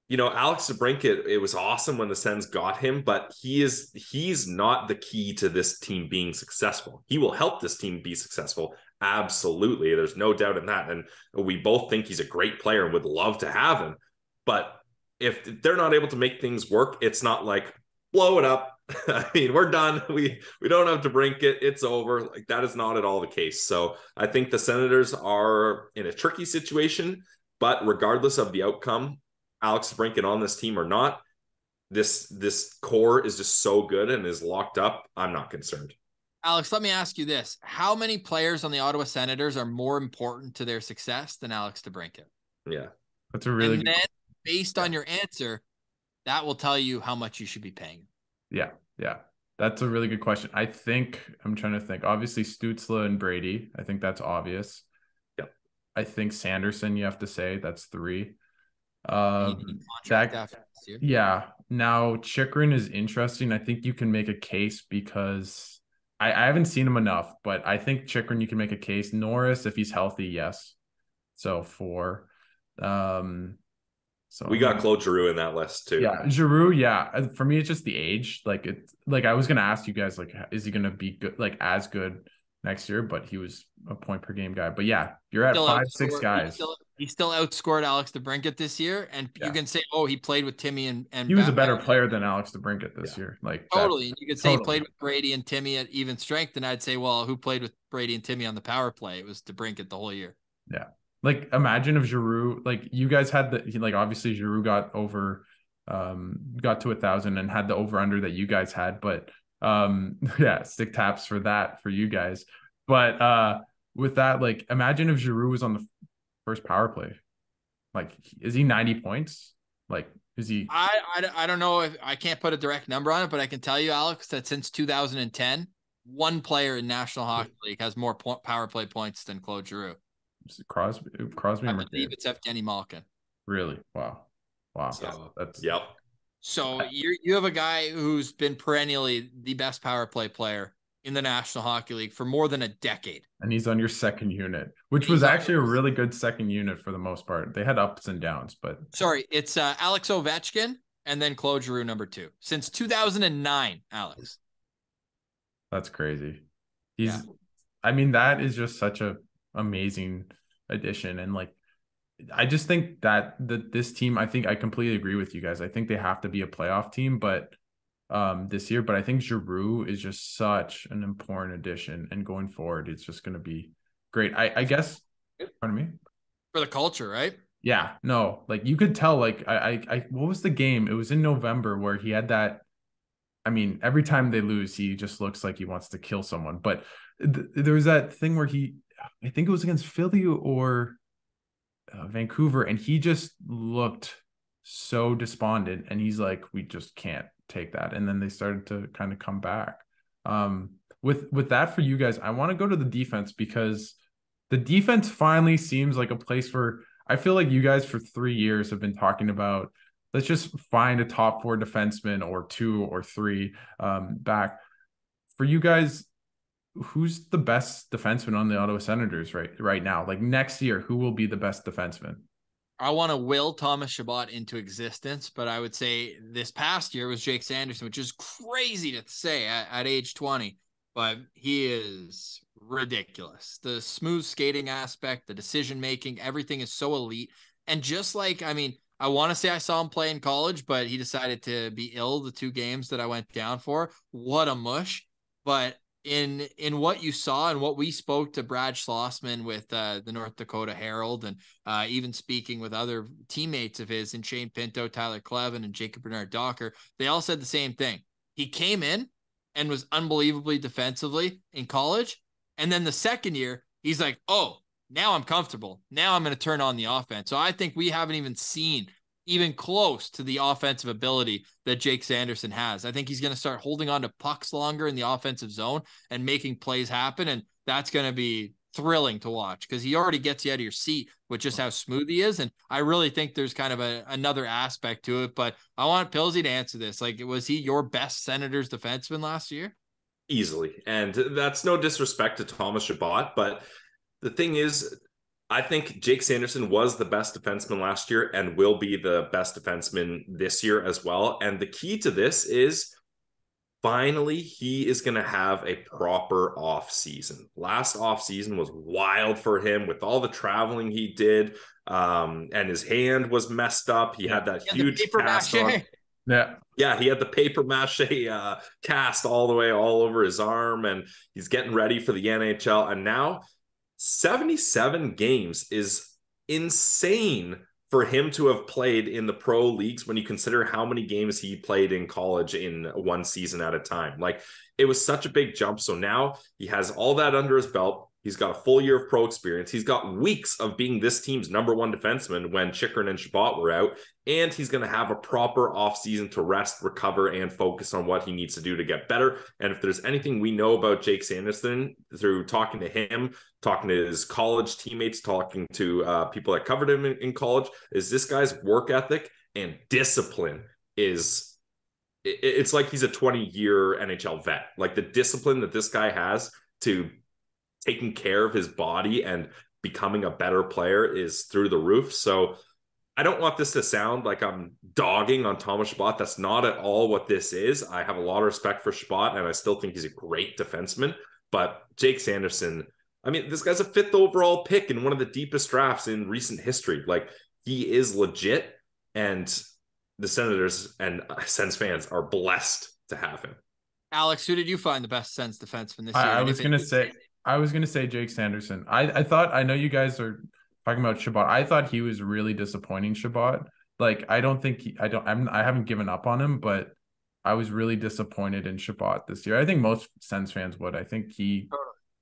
Alex Debrincat, it was awesome when the Sens got him, but he's not the key to this team being successful. He will help this team be successful. Absolutely. There's no doubt in that. And we both think he's a great player and would love to have him. But if they're not able to make things work, it's not like blow it up. I mean, we're done. We don't have to brink it. It's over. Like that is not at all the case. So I think the Senators are in a tricky situation, but regardless of the outcome, Alex Debrincat on this team or not, this core is just so good and is locked up. I'm not concerned. Alex, let me ask you this. How many players on the Ottawa Senators are more important to their success than Alex Debrincat? Yeah. That's a really good question. Based on your answer, that will tell you how much you should be paying. Yeah. That's a really good question. I'm trying to think. Obviously, Stützle and Brady. I think that's obvious. Yep. I think Sanderson, you have to say, that's 3. Yeah. Now, Chychrun is interesting. I think you can make a case because I haven't seen him enough, but I think Chychrun, you can make a case. Norris, if he's healthy, yes. So 4. So we got Claude Giroux in that list too. Yeah, Giroux. Yeah, for me, it's just the age. Like I was gonna ask you guys, like, is he gonna be good, like as good next year? But he was a point per game guy. But yeah, you're at 5-6 guys. He still outscored Alex Debrincat this year, and you can say, oh, he played with Timmy and he was a better player than Alex Debrincat this year. Like totally. You could say he played with Brady and Timmy at even strength, and I'd say, well, who played with Brady and Timmy on the power play? It was Debrincat the whole year. Yeah. Like imagine if Giroux, like you guys had obviously Giroux got to 1,000 and had the over under that you guys had, but yeah, stick taps for that for you guys. But with that, like imagine if Giroux was on the first power play. Like, is he 90 points? Like, is he? I don't know if I can't put a direct number on it, but I can tell you, Alex, that since 2010, one player in National Hockey League has more power play points than Claude Giroux. Crosby. I believe it's Evgeny Malkin. Really? Wow. So, that's yep. So you have a guy who's been perennially the best power play player in the National Hockey League for more than a decade. And he's on your second unit, which was actually a really good second unit for the most part. They had ups and downs, but sorry, it's Alex Ovechkin and then Claude Giroux number 2 since 2009. Alex, that's crazy. I mean, that is just such a amazing addition, and like I just think that this team, I think I completely agree with you guys. I think they have to be a playoff team, but this year, but I think Giroux is just such an important addition, and going forward, it's just going to be great. I guess, pardon me, for the culture, right? Yeah, no, like you could tell, like I what was the game? It was in November where he had that. I mean, every time they lose, he just looks like he wants to kill someone. But there was that thing where I think it was against Philly or Vancouver, and he just looked so despondent, and he's like, we just can't take that. And then they started to kind of come back. With that for you guys, I want to go to the defense, because the defense finally seems like a place where I feel like you guys for 3 years have been talking about, let's just find a top 4 defenseman or 2 or 3 back. For you guys, who's the best defenseman on the Ottawa Senators right now? Like next year, who will be the best defenseman? I want to will Thomas Chabot into existence, but I would say this past year was Jake Sanderson, which is crazy to say at age 20, but he is ridiculous. The smooth skating aspect, the decision making, everything is so elite. And just like, I mean, I want to say I saw him play in college, but he decided to be ill the 2 games that I went down for. What a mush. But in what you saw and what we spoke to Brad Schlossman with the North Dakota Herald, and even speaking with other teammates of his, and Shane Pinto, Tyler Clevin, and Jacob Bernard Docker, they all said the same thing. He came in and was unbelievably defensively in college. And then the second year, he's like, oh, now I'm comfortable. Now I'm going to turn on the offense. So I think we haven't even seen even close to the offensive ability that Jake Sanderson has. I think he's going to start holding on to pucks longer in the offensive zone and making plays happen. And that's going to be thrilling to watch because he already gets you out of your seat with just how smooth he is. And I really think there's kind of another aspect to it, but I want Pilsy to answer this. Like, was he your best Senators defenseman last year? Easily. And that's no disrespect to Thomas Chabot, but the thing is, I think Jake Sanderson was the best defenseman last year and will be the best defenseman this year as well. And the key to this is finally he is going to have a proper off season. Last off season was wild for him with all the traveling he did, and his hand was messed up. He had that huge cast on. Yeah, he had the paper mache cast all the way all over his arm, and he's getting ready for the NHL. And now 77 games is insane for him to have played in the pro leagues when you consider how many games he played in college in one season at a time. Like, it was such a big jump. So now he has all that under his belt. He's got a full year of pro experience. He's got weeks of being this team's number 1 defenseman when Chychrun and Chabot were out. And he's going to have a proper offseason to rest, recover, and focus on what he needs to do to get better. And if there's anything we know about Jake Sanderson through talking to him, talking to his college teammates, talking to people that covered him in college, is this guy's work ethic and discipline is... It's like he's a 20-year NHL vet. Like, the discipline that this guy has to taking care of his body and becoming a better player is through the roof. So I don't want this to sound like I'm dogging on Thomas Chabot. That's not at all what this is. I have a lot of respect for Chabot, and I still think he's a great defenseman. But Jake Sanderson, I mean, this guy's a 5th overall pick in one of the deepest drafts in recent history. Like, he is legit, and the Senators and Sens fans are blessed to have him. Alex, who did you find the best Sens defenseman this year? I was gonna say Jake Sanderson. I thought, I know you guys are talking about Chabot. I thought he was really disappointing, Chabot. Like, I haven't given up on him, but I was really disappointed in Chabot this year. I think most Sens fans would. I think he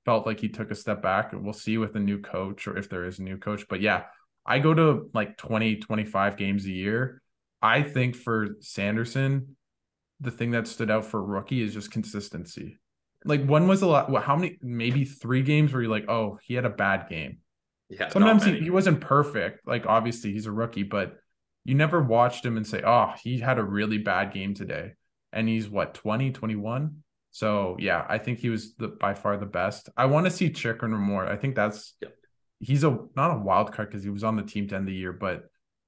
felt like he took a step back. We'll see with the new coach, or if there is a new coach. But yeah, I go to like 20, 25 games a year. I think for Sanderson, the thing that stood out for rookie is just consistency. Like, when was how many, maybe 3 games where you're like, oh, he had a bad game. Yeah, sometimes he wasn't perfect. Like, obviously he's a rookie, but you never watched him and say, oh, he had a really bad game today. And he's what, 20, 21? So yeah, I think he was by far the best. I want to see Chychrun more. I think he's not a wild card because he was on the team to end the year, but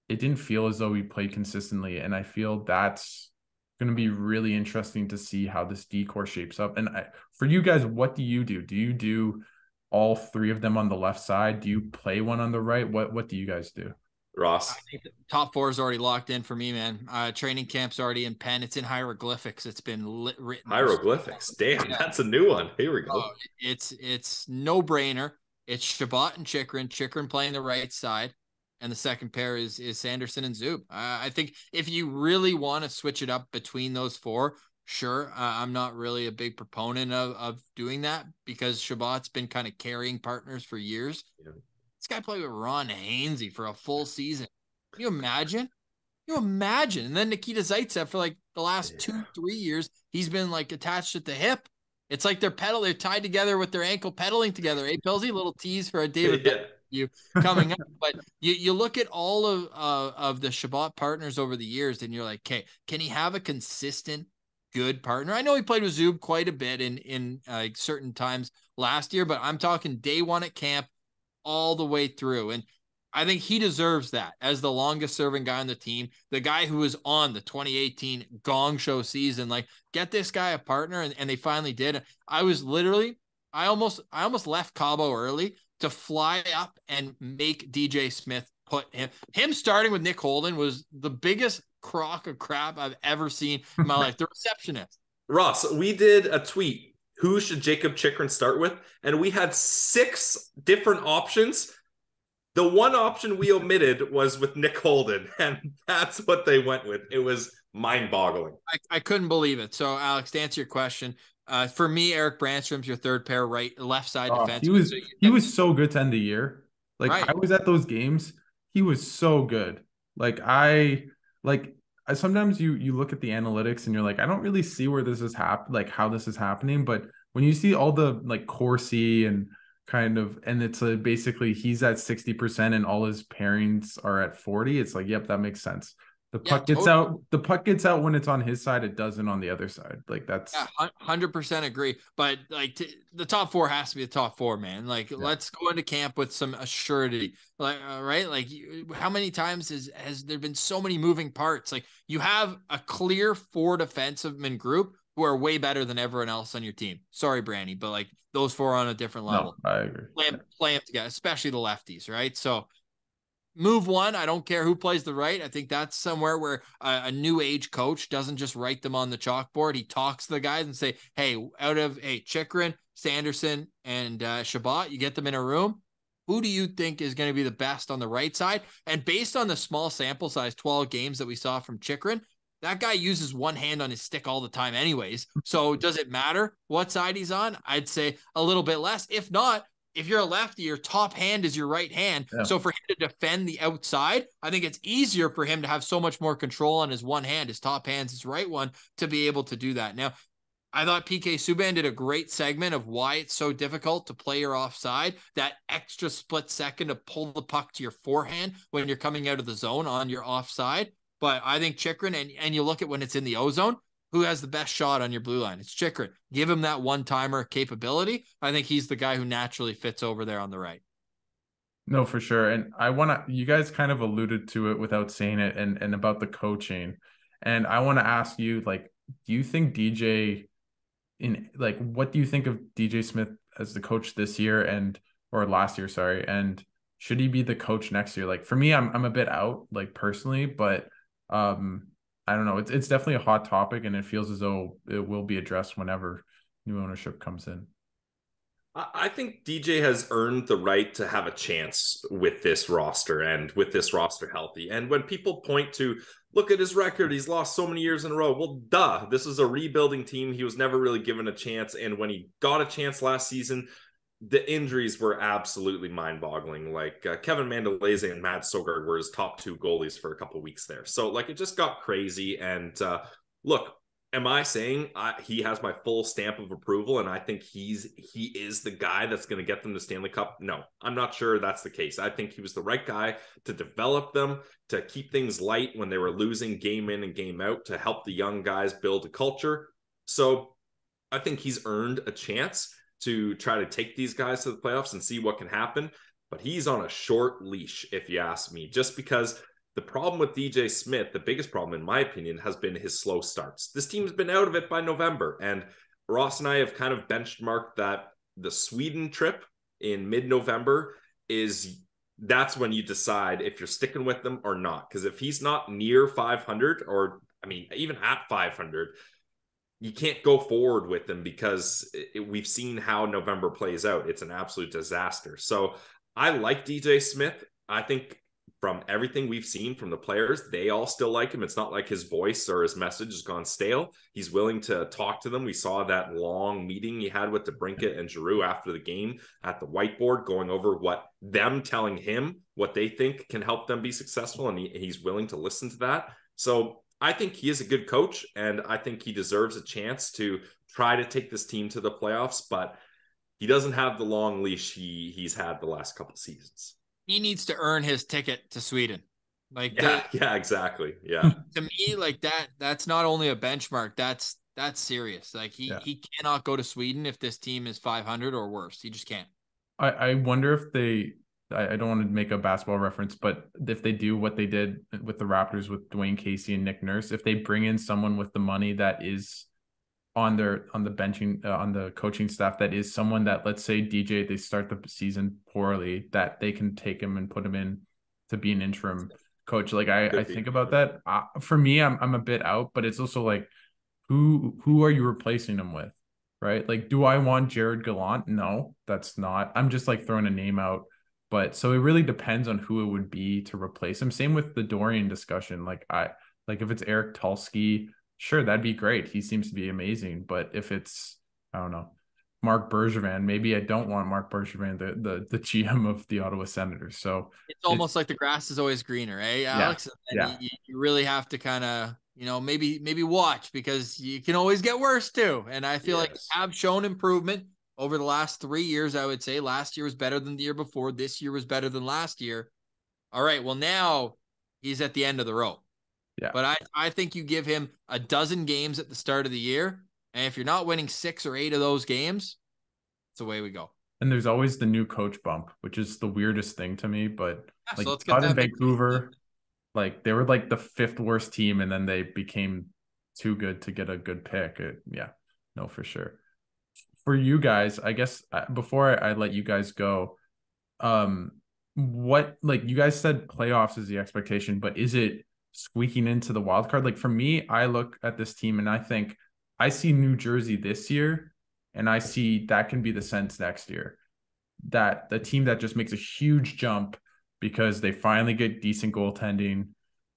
it didn't feel as though he played consistently. And I feel that's going to be really interesting to see how this decor shapes up. And for you guys, what do you do? Do you do all 3 of them on the left side? Do you play one on the right? What do you guys do? Ross? I think the top 4 is already locked in for me, man. Training camp's already in pen. It's in hieroglyphics. It's been written. Hieroglyphics. Damn, that's a new one. Here we go. Oh, it's no brainer. It's Chabot and Chychrun playing the right side. And the second pair is Sanderson and Zub. I think if you really want to switch it up between those 4, sure. I'm not really a big proponent of doing that because Chabot's been kind of carrying partners for years. Yeah. This guy played with Ron Hainsey for a full season. Can you imagine? And then Nikita Zaitsev for like the last 2-3 years, he's been like attached at the hip. It's like they're tied together with their ankle pedaling together. Hey, Pilsy, little tease for a David you coming up. But you look at all of the Chabot partners over the years, and you're like, okay, can he have a consistent good partner? I know he played with Zub quite a bit in certain times last year, but I'm talking day 1 at camp all the way through. And I think he deserves that as the longest serving guy on the team, the guy who was on the 2018 Gong Show season. Like, get this guy a partner, and they finally did. I almost left Cabo early to fly up and make DJ Smith put him starting with Nick Holden was the biggest crock of crap I've ever seen in my life. The receptionist. Ross, we did a tweet. Who should Jacob Chychrun start with? And we had 6 different options. The one option we omitted was with Nick Holden, and that's what they went with. It was mind-boggling. I couldn't believe it. So, Alex, to answer your question, for me, Eric Brandstrom's your third pair left side defense. He was so good to end the year. Like, right. I was at those games. He was so good. I sometimes you look at the analytics and you're like, I don't really see where this is how this is happening. But when you see all the like Corsi and it's basically he's at 60% and all his pairings are at 40. It's like, yep, that makes sense. The puck gets out. The puck gets out when it's on his side. It doesn't on the other side. Like, that's 100% agree. But like the top 4 has to be the top 4, man. Like, let's go into camp with some assurity. Like, right? Like, how many times has there been so many moving parts? Like, you have a clear 4 defenseman group who are way better than everyone else on your team. Sorry, Brandy, but like those 4 are on a different level. No, I agree. Play them together, especially the lefties, right? So move one. I don't care who plays the right. I think that's somewhere where a new age coach doesn't just write them on the chalkboard. He talks to the guys and say, hey, Chychrun, Sanderson, and Shabbat, you get them in a room. Who do you think is going to be the best on the right side? And based on the small sample size, 12 games that we saw from Chychrun, that guy uses one hand on his stick all the time anyways. So does it matter what side he's on? I'd say a little bit less. If not, if you're a lefty, your top hand is your right hand. Yeah. So for him to defend the outside, I think it's easier for him to have so much more control on his one hand. His top hand's his right one, to be able to do that. Now, I thought PK Subban did a great segment of why it's so difficult to play your offside, that extra split second to pull the puck to your forehand when you're coming out of the zone on your offside. But I think Chychrun, and you look at when it's in the O-zone, who has the best shot on your blue line? It's Chychrun. Give him that one-timer capability. I think he's the guy who naturally fits over there on the right. No, for sure. And you guys kind of alluded to it without saying it, and about the coaching. And I want to ask you, like, do you think what do you think of DJ Smith as the coach this year or last year, sorry, and should he be the coach next year? Like, for me, I'm a bit out, like, personally, but I don't know. It's definitely a hot topic, and it feels as though it will be addressed whenever new ownership comes in. I think DJ has earned the right to have a chance with this roster and with this roster healthy. And when people point to, look at his record, he's lost so many years in a row. Well, duh, this is a rebuilding team. He was never really given a chance. And when he got a chance last season, the injuries were absolutely mind-boggling. Like Kevin Mandalese and Matt Sogard were his top 2 goalies for a couple of weeks there. So like, it just got crazy. And look, am I saying he has my full stamp of approval and I think he is the guy that's going to get them to Stanley Cup? No, I'm not sure that's the case. I think he was the right guy to develop them, to keep things light when they were losing game in and game out, to help the young guys build a culture. So I think he's earned a chance to try to take these guys to the playoffs and see what can happen. But he's on a short leash, if you ask me, just because the problem with DJ Smith, the biggest problem, in my opinion, has been his slow starts. This team's been out of it by November. And Ross and I have kind of benchmarked that the Sweden trip in mid-November that's when you decide if you're sticking with them or not. Because if he's not near 500, or, I mean, even at 500, you can't go forward with them because we've seen how November plays out. It's an absolute disaster. So I like DJ Smith. I think from everything we've seen from the players, they all still like him. It's not like his voice or his message has gone stale. He's willing to talk to them. We saw that long meeting he had with Debrincat and Giroux after the game at the whiteboard, going over telling him what they think can help them be successful. And he's willing to listen to that. So I think he is a good coach, and I think he deserves a chance to try to take this team to the playoffs, but he doesn't have the long leash he's had the last couple of seasons. He needs to earn his ticket to Sweden. Yeah, exactly. Yeah. To me, like that's not only a benchmark, that's serious. Like he cannot go to Sweden if this team is 500 or worse. He just can't. I wonder if they I don't want to make a basketball reference, but if they do what they did with the Raptors with Dwayne Casey and Nick Nurse, if they bring in someone with the money that is on the benching on the coaching staff, that is someone that, let's say DJ, they start the season poorly, that they can take him and put him in to be an interim coach. Like I think about that. For me, I'm a bit out, but it's also like, who are you replacing him with, right? Like, do I want Jared Gallant? No, that's not. I'm just like throwing a name out. But so it really depends on who it would be to replace him. Same with the Dorian discussion. Like if it's Eric Tulsky, sure, that'd be great. He seems to be amazing. But if it's, I don't know, Mark Bergevin, maybe I don't want Mark Bergevin, the GM of the Ottawa Senators. So it's almost like the grass is always greener, eh, Alex? Yeah. And you really have to kind of, maybe watch, because you can always get worse too. And I feel like you have shown improvement over the last 3 years. I would say last year was better than the year before. This year was better than last year. All right, well, now he's at the end of the road. Yeah. But I think you give him a dozen games at the start of the year, and if you're not winning 6 or 8 of those games, it's away we go. And there's always the new coach bump, which is the weirdest thing to me. But so let's get in Vancouver, like they were like the 5th worst team, and then they became too good to get a good pick. No, for sure. For you guys, I guess before I let you guys go, what, like you guys said playoffs is the expectation, but is it squeaking into the wild card? Like for me, I look at this team and I think I see New Jersey this year, and I see that can be the Sens next year. That the team that just makes a huge jump because they finally get decent goaltending.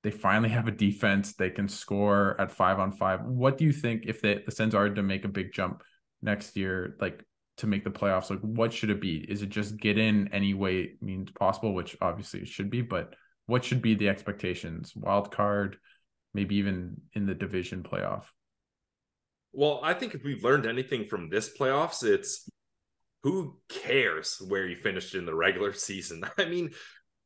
They finally have a defense. They can score at 5-on-5. What do you think if the Sens are to make a big jump next year, like to make the playoffs? Like what should it be? Is it just get in any way means possible, which obviously it should be, but what should be the expectations? Wild card, maybe even in the division playoff? Well, I think if we've learned anything from this playoffs, it's who cares where you finished in the regular season? I mean,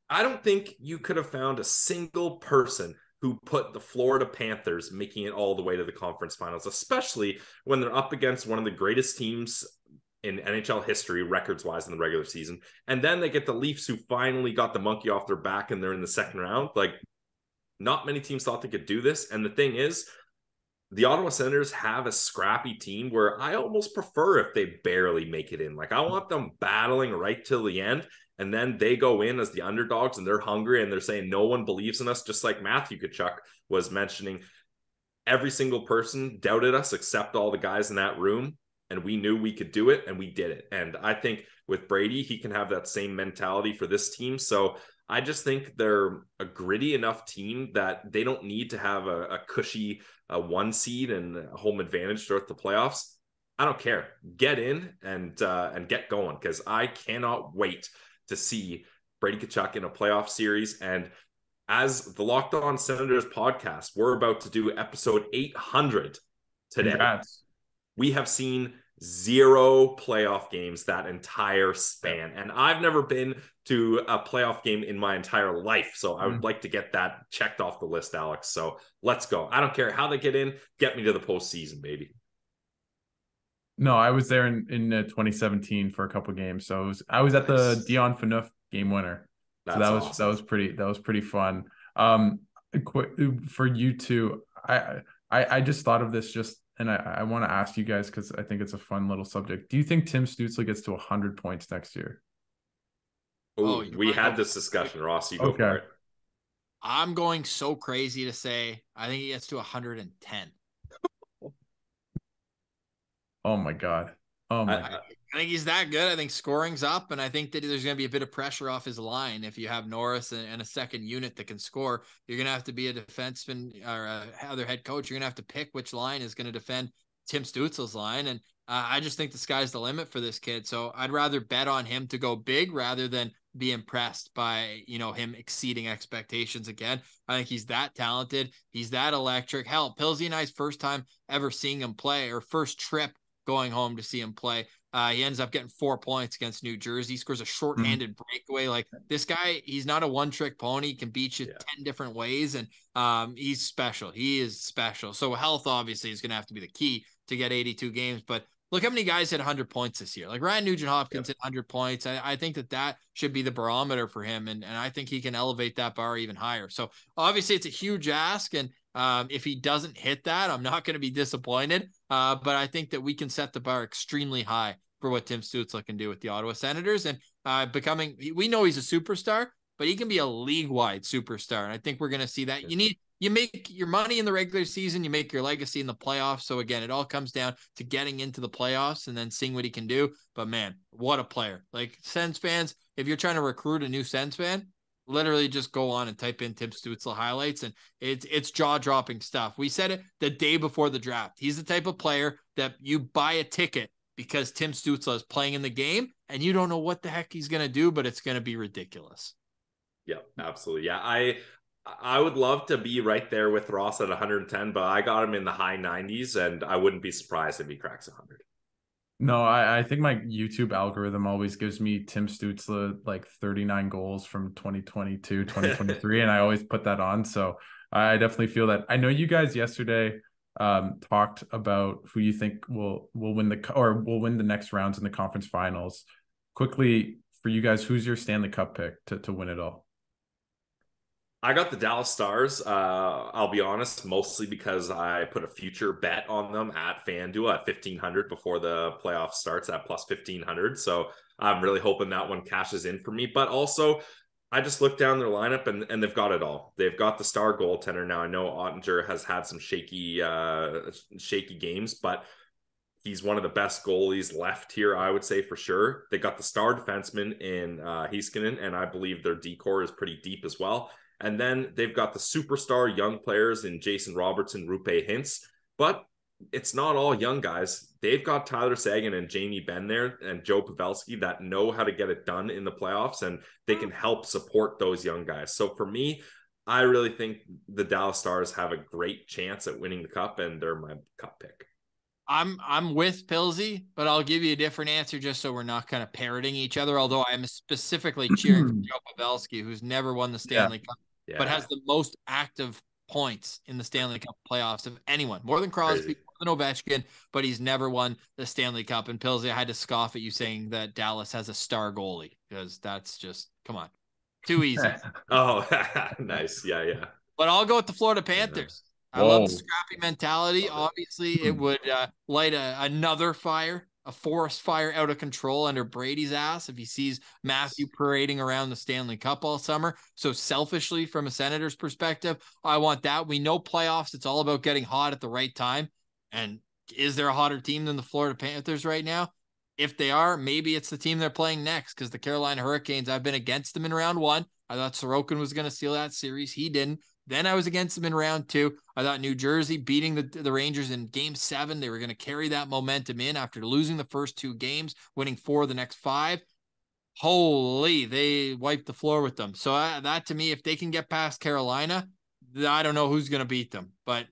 I don't think you could have found a single person who put the Florida Panthers making it all the way to the conference finals, especially when they're up against one of the greatest teams in NHL history, records-wise, in the regular season. And then they get the Leafs, who finally got the monkey off their back, and they're in the second round. Like, not many teams thought they could do this. And the thing is, the Ottawa Senators have a scrappy team where I almost prefer if they barely make it in. Like, I want them battling right till the end, and then they go in as the underdogs, and they're hungry, and they're saying no one believes in us, just like Matthew Tkachuk was mentioning. Every single person doubted us except all the guys in that room, and we knew we could do it, and we did it. And I think with Brady, he can have that same mentality for this team. So I just think they're a gritty enough team that they don't need to have a cushy 1 seed and a home advantage throughout the playoffs. I don't care. Get in and get going, because I cannot wait to see Brady Tkachuk in a playoff series. And as the Locked On Senators podcast, we're about to do episode 800 today. Congrats. We have seen 0 playoff games that entire span. And I've never been to a playoff game in my entire life. So I would like to get that checked off the list, Alex. So let's go. I don't care how they get in. Get me to the postseason, baby. No, I was there in 2017 for a couple of games. So I was at the Dion Phaneuf game winner. So that was pretty fun. For you two, I just thought of this and I want to ask you guys, because I think it's a fun little subject. Do you think Tim Stützle gets to 100 points next year? Oh, we had this discussion, Ross. You go for it. I'm going so crazy to say I think he gets to 110. Oh my God. Oh my God. I think he's that good. I think scoring's up, and I think that there's going to be a bit of pressure off his line. If you have Norris and a second unit that can score, you're going to have to be a defenseman or other head coach. You're going to have to pick which line is going to defend Tim Stützle's line. And I just think the sky's the limit for this kid. So I'd rather bet on him to go big rather than be impressed by, him exceeding expectations again. I think he's that talented. He's that electric. Hell, Pilsy and I's first time ever seeing him play, or first trip going home to see him play. He ends up getting 4 points against New Jersey. He scores a shorthanded breakaway. Like, this guy, he's not a one-trick pony. He can beat you 10 different ways, and he's special. He is special. So health obviously is going to have to be the key to get 82 games, but look how many guys hit 100 points this year. Like Ryan Nugent-Hopkins hit 100 points. I think that should be the barometer for him. And I think he can elevate that bar even higher. So obviously it's a huge ask. And if he doesn't hit that, I'm not going to be disappointed. But I think that we can set the bar extremely high for what Tim Stützle can do with the Ottawa Senators. And we know he's a superstar, but he can be a league-wide superstar. And I think we're going to see that. You make your money in the regular season, you make your legacy in the playoffs. So again, it all comes down to getting into the playoffs and then seeing what he can do. But man, what a player. Like Sens fans, if you're trying to recruit a new Sens fan, literally just go on and type in Tim Stützle highlights, and it's jaw-dropping stuff. We said it the day before the draft. He's the type of player that you buy a ticket because Tim Stützle is playing in the game, and you don't know what the heck he's going to do, but it's going to be ridiculous. Yeah, absolutely. Yeah, I would love to be right there with Ross at 110, but I got him in the high 90s, and I wouldn't be surprised if he cracks 100. No, I think my YouTube algorithm always gives me Tim Stützle like 39 goals from 2022, 2023, and I always put that on. So I definitely feel that. I know you guys yesterday talked about who you think will win the next rounds in the conference finals. Quickly for you guys, who's your Stanley Cup pick to win it all? I got the Dallas Stars. I'll be honest, mostly because I put a future bet on them at FanDuel at 1,500 before the playoff starts at plus 1,500. So I'm really hoping that one cashes in for me. But also, I just looked down their lineup and they've got it all. They've got the star goaltender now. I know Ottinger has had some shaky games, but he's one of the best goalies left here, I would say for sure. They got the star defenseman in Heiskanen, and I believe their decor is pretty deep as well. And then they've got the superstar young players in Jason Robertson, Rupe Hintz. But it's not all young guys. They've got Tyler Seguin and Jamie Benn there and Joe Pavelski that know how to get it done in the playoffs, and they can help support those young guys. So for me, I really think the Dallas Stars have a great chance at winning the cup, and they're my cup pick. I'm with Pilsy, but I'll give you a different answer just so we're not kind of parroting each other. Although I'm specifically cheering for Joe Pavelski, who's never won the Stanley Cup, but has the most active points in the Stanley Cup playoffs of anyone, more than Crosby, more than Ovechkin, but he's never won the Stanley Cup. And Pilsy, I had to scoff at you saying that Dallas has a star goalie, because that's just, come on, too easy. Oh, nice. Yeah. But I'll go with the Florida Panthers. I love the scrappy mentality. Obviously, it would light another fire, a forest fire out of control under Brady's ass if he sees Matthew parading around the Stanley Cup all summer. So selfishly, from a Senators perspective, I want that. We know playoffs, it's all about getting hot at the right time. And is there a hotter team than the Florida Panthers right now? If they are, maybe it's the team they're playing next, because the Carolina Hurricanes, I've been against them in round one. I thought Sorokin was going to steal that series. He didn't. Then I was against them in round two. I thought New Jersey beating the Rangers in game 7, they were going to carry that momentum in after losing the first 2 games, winning 4 of the next 5. Holy, they wiped the floor with them. So that to me, if they can get past Carolina, I don't know who's going to beat them. But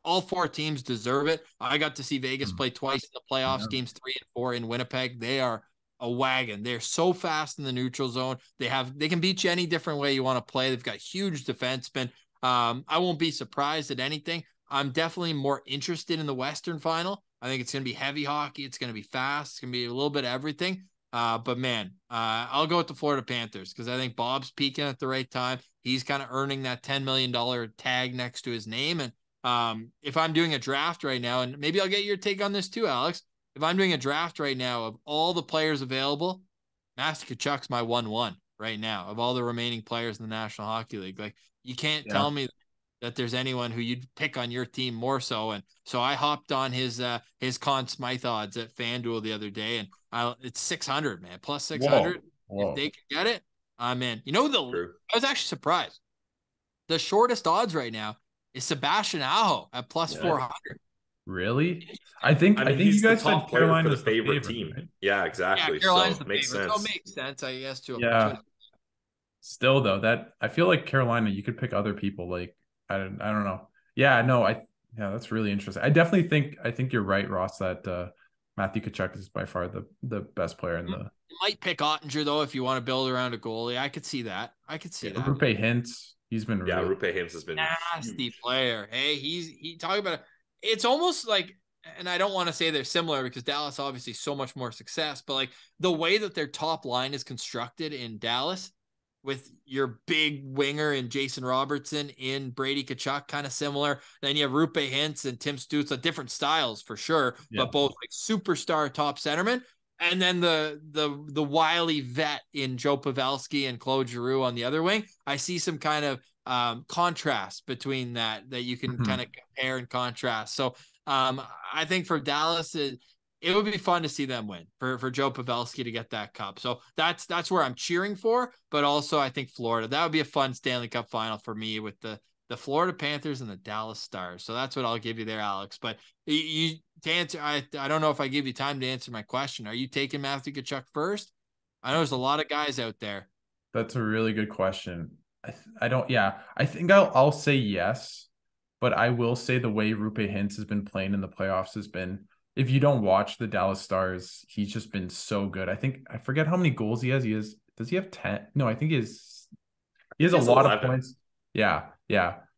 all 4 teams deserve it. I got to see Vegas play twice in the playoffs, games 3 and 4 in Winnipeg. They are a wagon. They're so fast in the neutral zone. They can beat you any different way you want to play. They've got huge defensemen. I won't be surprised at anything. I'm definitely more interested in the Western final. I think it's going to be heavy hockey. It's going to be fast. It's going to be a little bit of everything. But man, I'll go with the Florida Panthers, because I think Bob's peaking at the right time. He's kind of earning that $10 million tag next to his name. And if I'm doing a draft right now, and maybe I'll get your take on this too, Alex. If I'm doing a draft right now of all the players available, Matthew Tkachuk's my 1-1 right now of all the remaining players in the National Hockey League. Like, you can't tell me that there's anyone who you'd pick on your team more so. And so I hopped on his Conn Smythe odds at FanDuel the other day, and it's 600, man, plus 600. Whoa. If they can get it, I'm in. You know, I was actually surprised. The shortest odds right now is Sebastian Aho at plus 400. Really? I think you guys said Carolina's the favorite team. Right? Yeah, exactly. Yeah, Carolina's so the favorite. So it makes sense, I guess. Still though, that I feel like Carolina, you could pick other people. Like I don't know. Yeah, no, that's really interesting. I think you're right, Ross, that Matthew Tkachuk is by far the best player in the. You might pick Ottinger though if you want to build around a goalie. I could see that. Rupe Hintz, he's been Rupe Hintz has been nasty huge player. Hey, he talking about it. It's almost like and I don't want to say they're similar because Dallas obviously so much more success, but like the way that their top line is constructed in Dallas with your big winger and Jason Robertson in Brady Tkachuk, kind of similar. Then you have Rupe Hintz and Tim Stützle, different styles for sure, but both like superstar top centermen. And then the wily vet in Joe Pavelski and Claude Giroux on the other wing. I see some kind of contrast between that you can kind of compare and contrast. So I think for Dallas, it would be fun to see them win for Joe Pavelski to get that cup. So that's where I'm cheering for. But also, I think Florida, that would be a fun Stanley Cup final for me with the Florida Panthers and the Dallas Stars. So that's what I'll give you there, Alex. But to answer, I don't know if I give you time to answer my question. Are you taking Matthew Tkachuk first? I know there's a lot of guys out there. That's a really good question. I don't. Yeah, I think I'll say yes, but I will say the way Rupe Hintz has been playing in the playoffs has been. If you don't watch the Dallas Stars, he's just been so good. I forget how many goals he has. Does he have 10? No, I think he has a lot 11. of points. Yeah.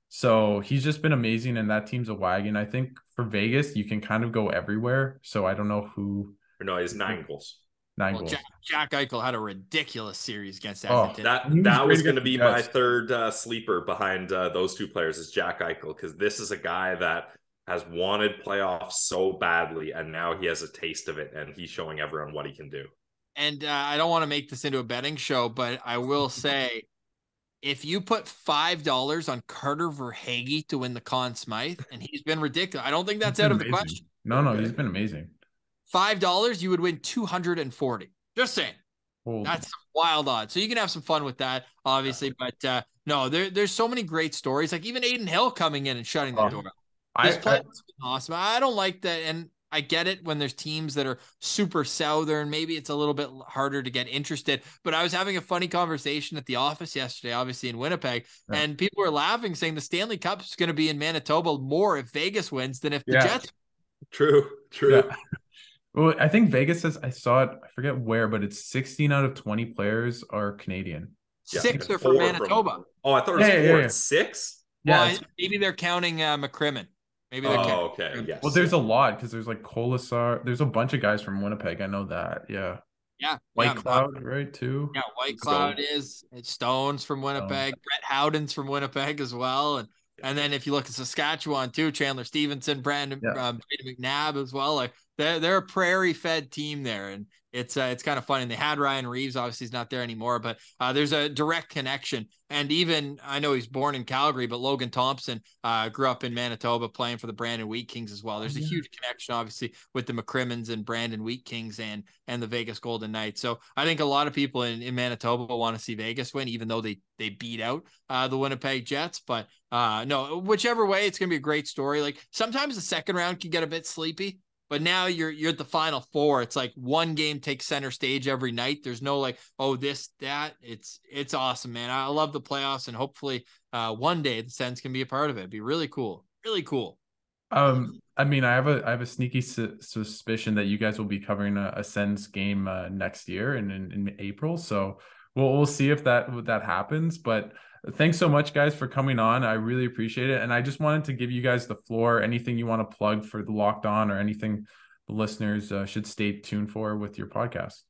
So he's just been amazing, and that team's a wagon. I think for Vegas, you can kind of go everywhere. So I don't know who. No, he has 9 goals. 9 goals. Jack Eichel had a ridiculous series against Edmonton. That was going to be my third sleeper behind those two players is Jack Eichel, because this is a guy that has wanted playoffs so badly, and now he has a taste of it, and he's showing everyone what he can do. And I don't want to make this into a betting show, but I will say, if you put $5 on Carter Verhaeghe to win the Conn Smythe, and he's been ridiculous, I don't think that's out of the question. No, he's been amazing. $5, you would win 240. Just saying. Holy. That's wild odds. So you can have some fun with that, obviously. But no, there's so many great stories. Like even Aiden Hill coming in and shutting the door. This play has been awesome. I don't like that, and I get it when there's teams that are super southern. Maybe it's a little bit harder to get interested. But I was having a funny conversation at the office yesterday, obviously in Winnipeg, and people were laughing, saying the Stanley Cup is going to be in Manitoba more if Vegas wins than if the Jets. True. Yeah. Well, I think Vegas says, I saw it, I forget where, but it's 16 out of 20 players are Canadian. 6 are from Manitoba. I thought it was 4. It's 6? Well, maybe they're counting McCrimmon. Maybe they're counting. Okay. Yes. Well, there's a lot because there's like Colasar. There's a bunch of guys from Winnipeg. I know that. Yeah. White Cloud, right, too? Yeah, White Cloud it's Stones from Winnipeg. Brett Howden's from Winnipeg as well. And then if you look at Saskatchewan too, Chandler Stevenson, Brandon McNabb as well. Like they're a prairie-fed team there, and it's kind of fun. And they had Ryan Reeves, obviously he's not there anymore, but there's a direct connection. And even I know he's born in Calgary, but Logan Thompson grew up in Manitoba playing for the Brandon Wheat Kings as well. There's a huge connection, obviously, with the McCrimmons and Brandon Wheat Kings and the Vegas Golden Knights. So I think a lot of people in Manitoba want to see Vegas win, even though they beat out the Winnipeg Jets. But no, whichever way, it's going to be a great story. Like sometimes the second round can get a bit sleepy. But now you're at the Final Four. It's like one game takes center stage every night. There's no like, oh, this, that. It's awesome, man. I love the playoffs, and hopefully one day the Sens can be a part of it. It'd be really cool. Really cool. I mean, I have a sneaky suspicion that you guys will be covering a Sens game next year in April. So we'll see if that happens. But thanks so much, guys, for coming on. I really appreciate it. And I just wanted to give you guys the floor. Anything you want to plug for the Locked On, or anything the listeners should stay tuned for with your podcast?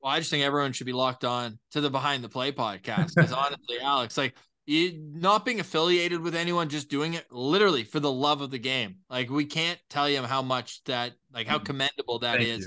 Well, I just think everyone should be locked on to the Behind the Play podcast. Because honestly, Alex, like not being affiliated with anyone, just doing it literally for the love of the game. Like we can't tell you how much that, like how commendable that is.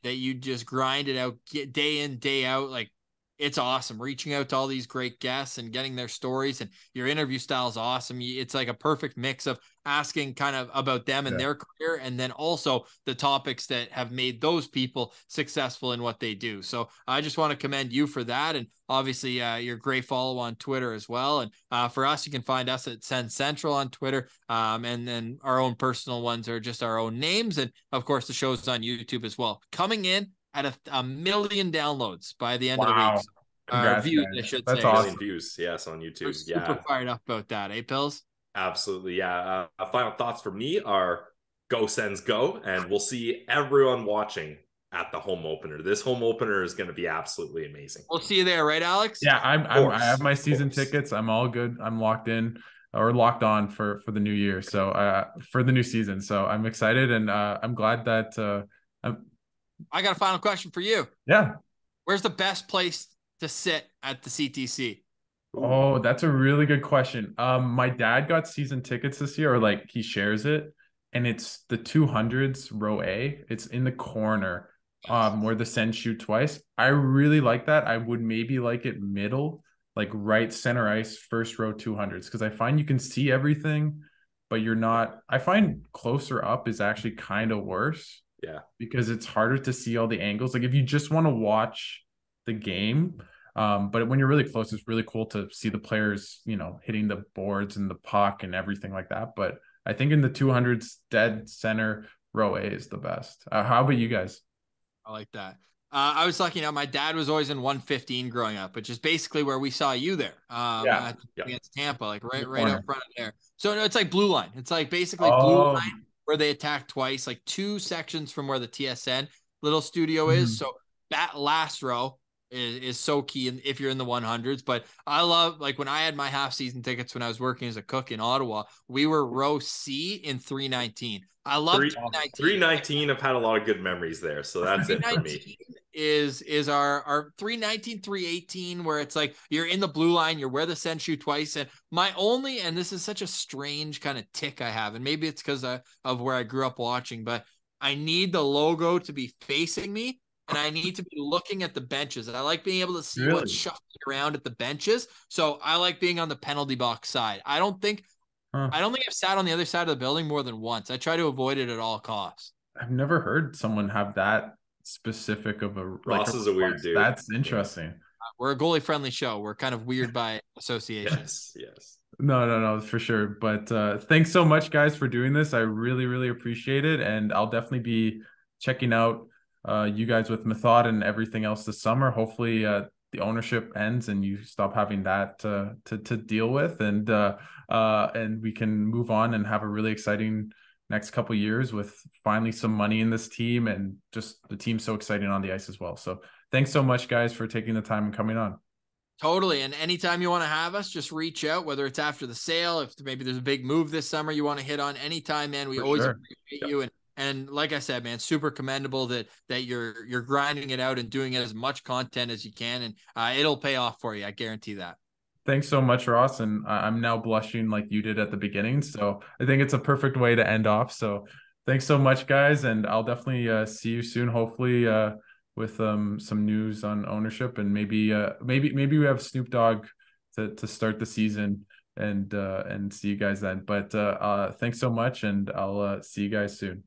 That you just grind it out day in, day out. Like it's awesome reaching out to all these great guests and getting their stories, and your interview style is awesome. It's like a perfect mix of asking kind of about them and their career, and then also the topics that have made those people successful in what they do. So I just want to commend you for that. And obviously your great follow on Twitter as well. And for us, you can find us at Sens Central on Twitter. And then our own personal ones are just our own names. And of course the show's on YouTube as well, coming in at a million downloads by the end of the week. Congrats, views, I should That's say. awesome. Views, yes, on YouTube. We're super fired up about that, Pills? Absolutely, yeah. Final thoughts from me are go Sens go, and we'll see everyone watching at the home opener. This home opener is going to be absolutely amazing. We'll see you there, right, Alex? Yeah, I have my season tickets. I'm all good. I'm locked in. or locked on for the new year. So for the new season. So I'm excited, and I'm glad that I got a final question for you. yeah. Where's the best place to sit at the CTC? Oh, that's a really good question. My dad got season tickets this year, or like he shares it, and it's the 200s row A. It's in the corner, where the Sens shoot twice. I really like that. I would maybe like it middle, like right center ice, first row 200s, because I find you can see everything, but you're not. I find closer up is actually kind of worse. Yeah. Because it's harder to see all the angles. Like if you just want to watch the game, but when you're really close, it's really cool to see the players, hitting the boards and the puck and everything like that. But I think in the 200s, dead center row A is the best. How about you guys? I like that. I was lucky enough. My dad was always in 115 growing up, which is basically where we saw you there. Yeah. Against Tampa, like right corner. out front of there. So no, it's like blue line. It's like basically blue Oh, line where they attack twice, like 2 sections from where the TSN little studio mhm. is. So that last row is so key if you're in the 100s. But I love, like, when I had my half season tickets when I was working as a cook in Ottawa, we were row C in 319. I love 319. 319. I've had a lot of good memories there, so that's it for me. Is our 319, 318, where it's like you're in the blue line, you're where the Sens shoot twice. And my only, and this is such a strange kind of tick I have, and maybe it's because of where I grew up watching, but I need the logo to be facing me, and I need to be looking at the benches. And I like being able to see what's shuffling around at the benches. So I like being on the penalty box side. I don't think I've sat on the other side of the building more than once. I try to avoid it at all costs. I've never heard someone have that specific of a Ross is a weird dude. That's interesting. We're a goalie friendly show. We're kind of weird by association. Yes. No, for sure. But thanks so much, guys, for doing this. I really, really appreciate it. And I'll definitely be checking out you guys with Method and everything else this summer. Hopefully the ownership ends and you stop having that to deal with, and we can move on and have a really exciting next couple of years with finally some money in this team, and just the team's so exciting on the ice as well. So thanks so much, guys, for taking the time and coming on. Totally. And anytime you want to have us, just reach out, whether it's after the sale, if maybe there's a big move this summer you want to hit on, anytime, man. We always appreciate you. And like I said, man, super commendable that you're grinding it out and doing it as much content as you can. And it'll pay off for you. I guarantee that. Thanks so much, Ross. And I'm now blushing like you did at the beginning. So I think it's a perfect way to end off. So thanks so much, guys. And I'll definitely see you soon, hopefully with some news on ownership, and maybe we have Snoop Dogg to start the season, and see you guys then. But thanks so much, and I'll see you guys soon.